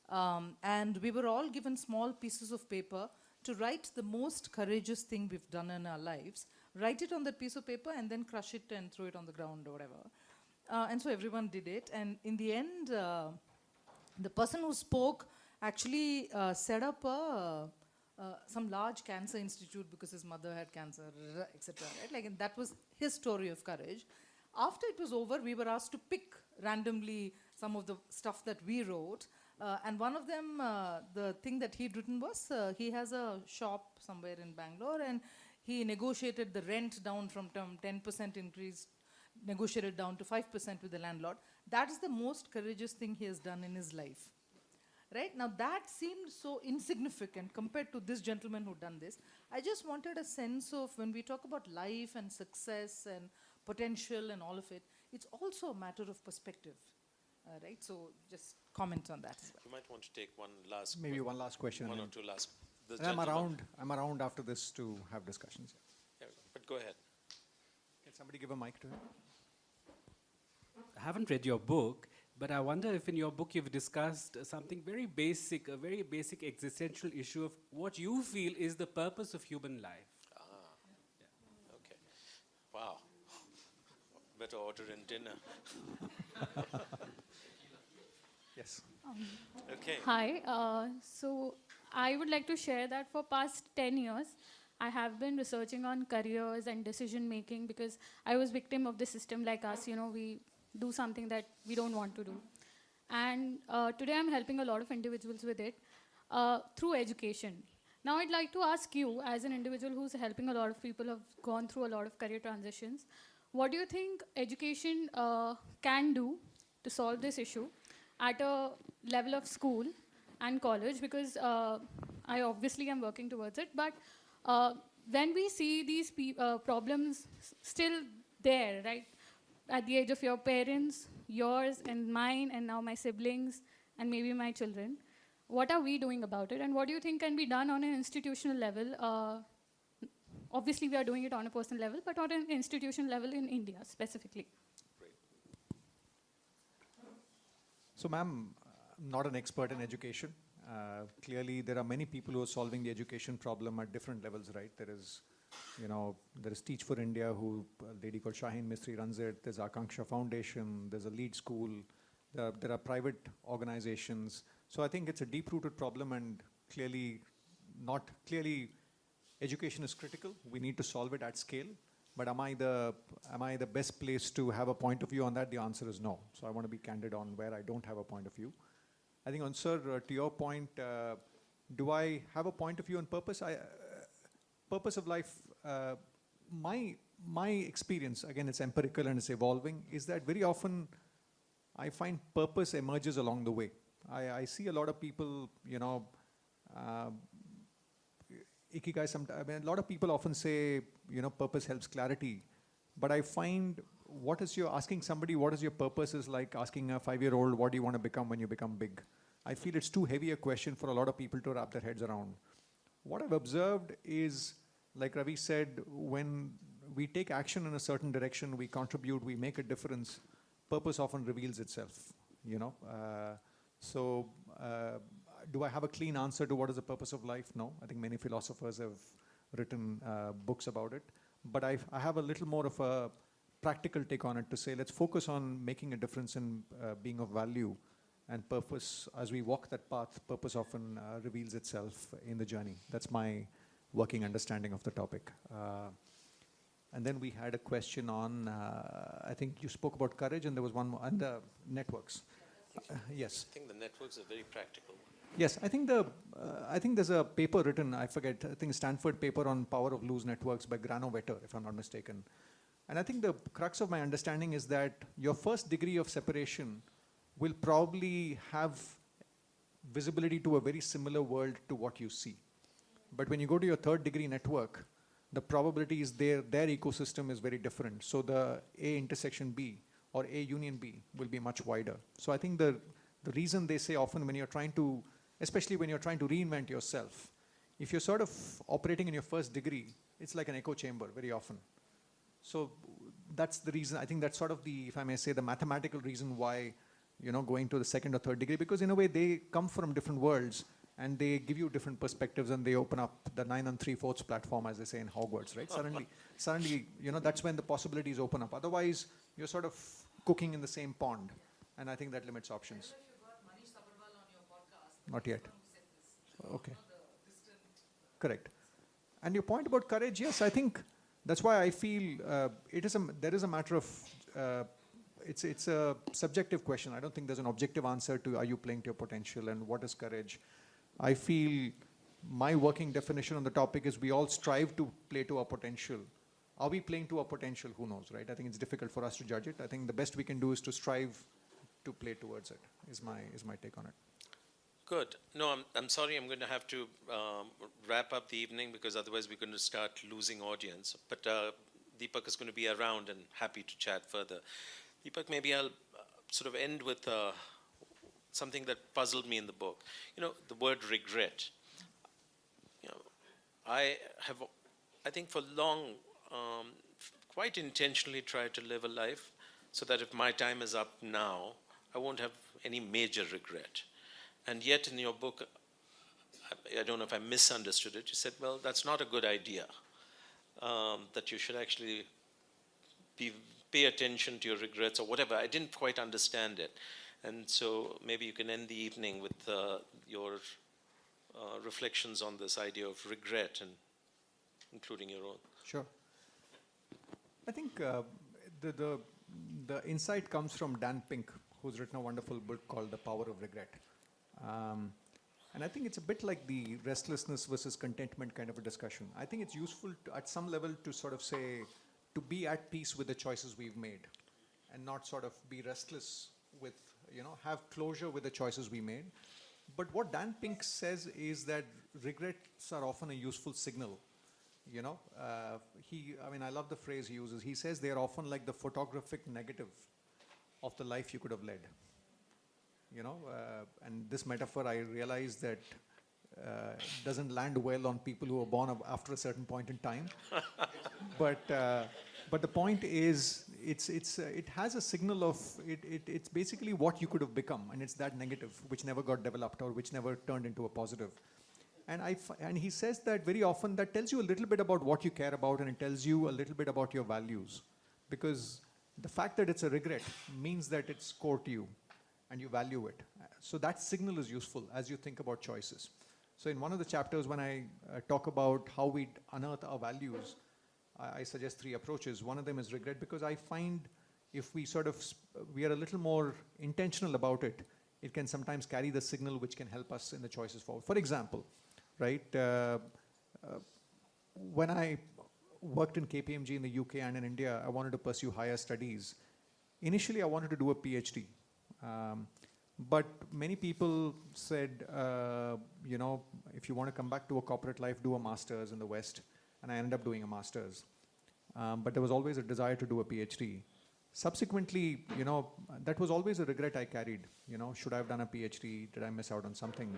And we were all given small pieces of paper to write the most courageous thing we've done in our lives. Write it on that piece of paper and then crush it and throw it on the ground or whatever. And so everyone did it. And in the end, the person who spoke actually set up some large cancer institute because his mother had cancer, etc. Right? Like, and that was his story of courage. After it was over, we were asked to pick randomly some of the stuff that we wrote. And one of them, the thing that he'd written was, he has a shop somewhere in Bangalore, and he negotiated the rent down from 10% increase, negotiated down to 5% with the landlord. That is the most courageous thing he has done in his life. Right? Now that seemed so insignificant compared to this gentleman who done this. I just wanted a sense of when we talk about life and success and potential and all of it, it's also a matter of perspective. Right? So just comment on that as well. You might want to take one last question. One or two last. I'm around after this to have discussions. Yeah, but go ahead. Can somebody give a mic to him? I haven't read your book, but I wonder if in your book you've discussed something very basic, a very basic existential issue of what you feel is the purpose of human life. Yeah. Okay. Wow. Better order in dinner. Yes. Okay. Hi. So I would like to share that for past 10 years, I have been researching on careers and decision making because I was victim of the system like us. You know, we do something that we don't want to do. And today I'm helping a lot of individuals with it through education. Now I'd like to ask you, as an individual who's helping a lot of people who have gone through a lot of career transitions, what do you think education can do to solve this issue at a level of school and college? Because I obviously am working towards it, but When we see these problems still there, right, at the age of your parents, yours and mine, and now my siblings, and maybe my children, what are we doing about it? And what do you think can be done on an institutional level? Obviously, we are doing it on a personal level, but on an institutional level in India specifically. So, ma'am, I'm not an expert in education. Clearly, there are many people who are solving the education problem at different levels, right? There is Teach for India, a lady called Shaheen Mistry runs it. There's Akanksha Foundation. There's a lead school. There are private organizations. So I think it's a deep-rooted problem, and clearly, education is critical. We need to solve it at scale. But am I the best place to have a point of view on that? The answer is no. So I want to be candid on where I don't have a point of view. I think, sir, to your point, do I have a point of view on purpose? Purpose of life, my experience, again, it's empirical and it's evolving, is that very often I find purpose emerges along the way. I see a lot of people, ikigai, a lot of people often say, purpose helps clarity. But I find asking somebody what is your purpose is like asking a 5-year-old, what do you want to become when you become big? I feel it's too heavy a question for a lot of people to wrap their heads around. What I've observed is, like Ravi said, when we take action in a certain direction, we contribute, we make a difference, purpose often reveals itself, do I have a clean answer to what is the purpose of life? No. I think many philosophers have written books about it. But I have a little more of a practical take on it to say, let's focus on making a difference and being of value. And purpose, as we walk that path, purpose often reveals itself in the journey. That's my working understanding of the topic. And then we had a question on, I think you spoke about courage, and there was one more, and the networks. Yes. I think the networks are very practical. Yes, I think there's a paper written, I forget, I think Stanford paper on power of loose networks by Granovetter, if I'm not mistaken. And I think the crux of my understanding is that your first degree of separation will probably have visibility to a very similar world to what you see. But when you go to your third degree network, the probability is their ecosystem is very different. So the A intersection B or A union B will be much wider. So I think the reason they say often when you're trying to, especially when you're trying to reinvent yourself, if you're sort of operating in your first degree, it's like an echo chamber very often. So that's the reason, I think that's sort of the, if I may say, the mathematical reason why, going to the second or third degree, because in a way they come from different worlds and they give you different perspectives and they open up the 9 3/4 platform, as they say in Hogwarts, right? Suddenly, that's when the possibilities open up. Otherwise, you're sort of cooking in the same pond, and I think that limits options. Not yet. Okay. Correct. And your point about courage, yes, I think that's why I feel there is a matter of, it's a subjective question. I don't think there's an objective answer to are you playing to your potential and what is courage. I feel my working definition on the topic is we all strive to play to our potential. Are we playing to our potential? Who knows, right? I think it's difficult for us to judge it. I think the best we can do is to strive to play towards it, is my take on it. Good. No, I'm sorry, I'm going to have to wrap up the evening because otherwise we're going to start losing audience. But Deepak is going to be around and happy to chat further. Deepak, maybe I'll sort of end with something that puzzled me in the book. The word regret. I think for long, quite intentionally tried to live a life so that if my time is up now, I won't have any major regret. And yet in your book, I don't know if I misunderstood it, you said, well, that's not a good idea, that you should actually pay attention to your regrets or whatever. I didn't quite understand it. And so maybe you can end the evening with your reflections on this idea of regret, and including your own. Sure. I think the insight comes from Dan Pink, who's written a wonderful book called The Power of Regret. And I think it's a bit like the restlessness versus contentment kind of a discussion. I think it's useful at some level to sort of say, to be at peace with the choices we've made and not sort of be restless with, have closure with the choices we made. But what Dan Pink says is that regrets are often a useful signal You know, I love the phrase he uses. He says they are often like the photographic negative of the life you could have led. You know, and this metaphor, I realize that doesn't land well on people who are born after a certain point in time. But the point is, it has a signal of it's basically what you could have become, and it's that negative which never got developed or which never turned into a positive. And he says that very often that tells you a little bit about what you care about, and it tells you a little bit about your values, because the fact that it's a regret means that it's core to you and you value it. So that signal is useful as you think about choices. So in one of the chapters, when I talk about how we unearth our values, I suggest 3 approaches. One of them is regret, because I find if we we are a little more intentional about it, it can sometimes carry the signal which can help us in the choices forward. For example, right, when I worked in KPMG in the UK and in India, I wanted to pursue higher studies. Initially, I wanted to do a PhD. But many people said, you know, if you want to come back to a corporate life, do a master's in the West. And I ended up doing a master's. But there was always a desire to do a PhD. Subsequently, you know, that was always a regret I carried. You know, should I have done a PhD? Did I miss out on something?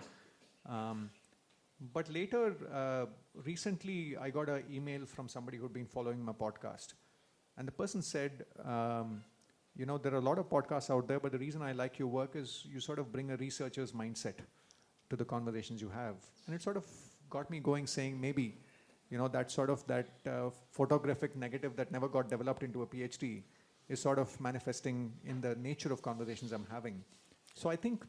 But later, recently, I got an email from somebody who'd been following my podcast. And the person said, you know, there are a lot of podcasts out there, but the reason I like your work is you sort of bring a researcher's mindset to the conversations you have. And it sort of got me going, saying maybe, you know, that photographic negative that never got developed into a PhD is sort of manifesting in the nature of conversations I'm having. So I think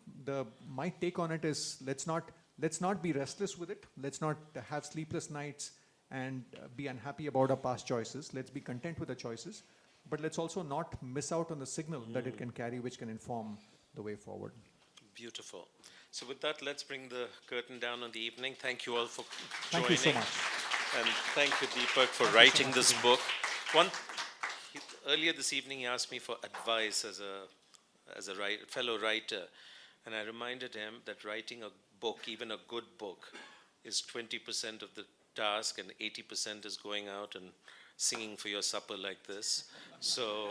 my take on it is let's not be restless with it. Let's not have sleepless nights and be unhappy about our past choices. Let's be content with the choices. But let's also not miss out on the signal that it can carry, which can inform the way forward. Beautiful. So with that, let's bring the curtain down on the evening. Thank you all for joining. Thank you so much. And thank you, Deepak, for writing this book. Earlier this evening, he asked me for advice as a fellow writer. And I reminded him that writing a book, even a good book, is 20% of the task, and 80% is going out and singing for your supper like this. So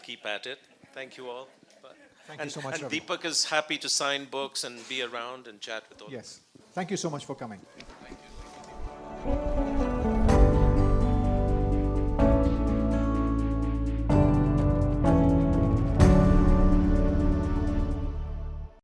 keep at it. Thank you all. Thank you so much, And Ravi. Deepak is happy to sign books and be around and chat with all of you. Yes. Thank you so much for coming. Thank you.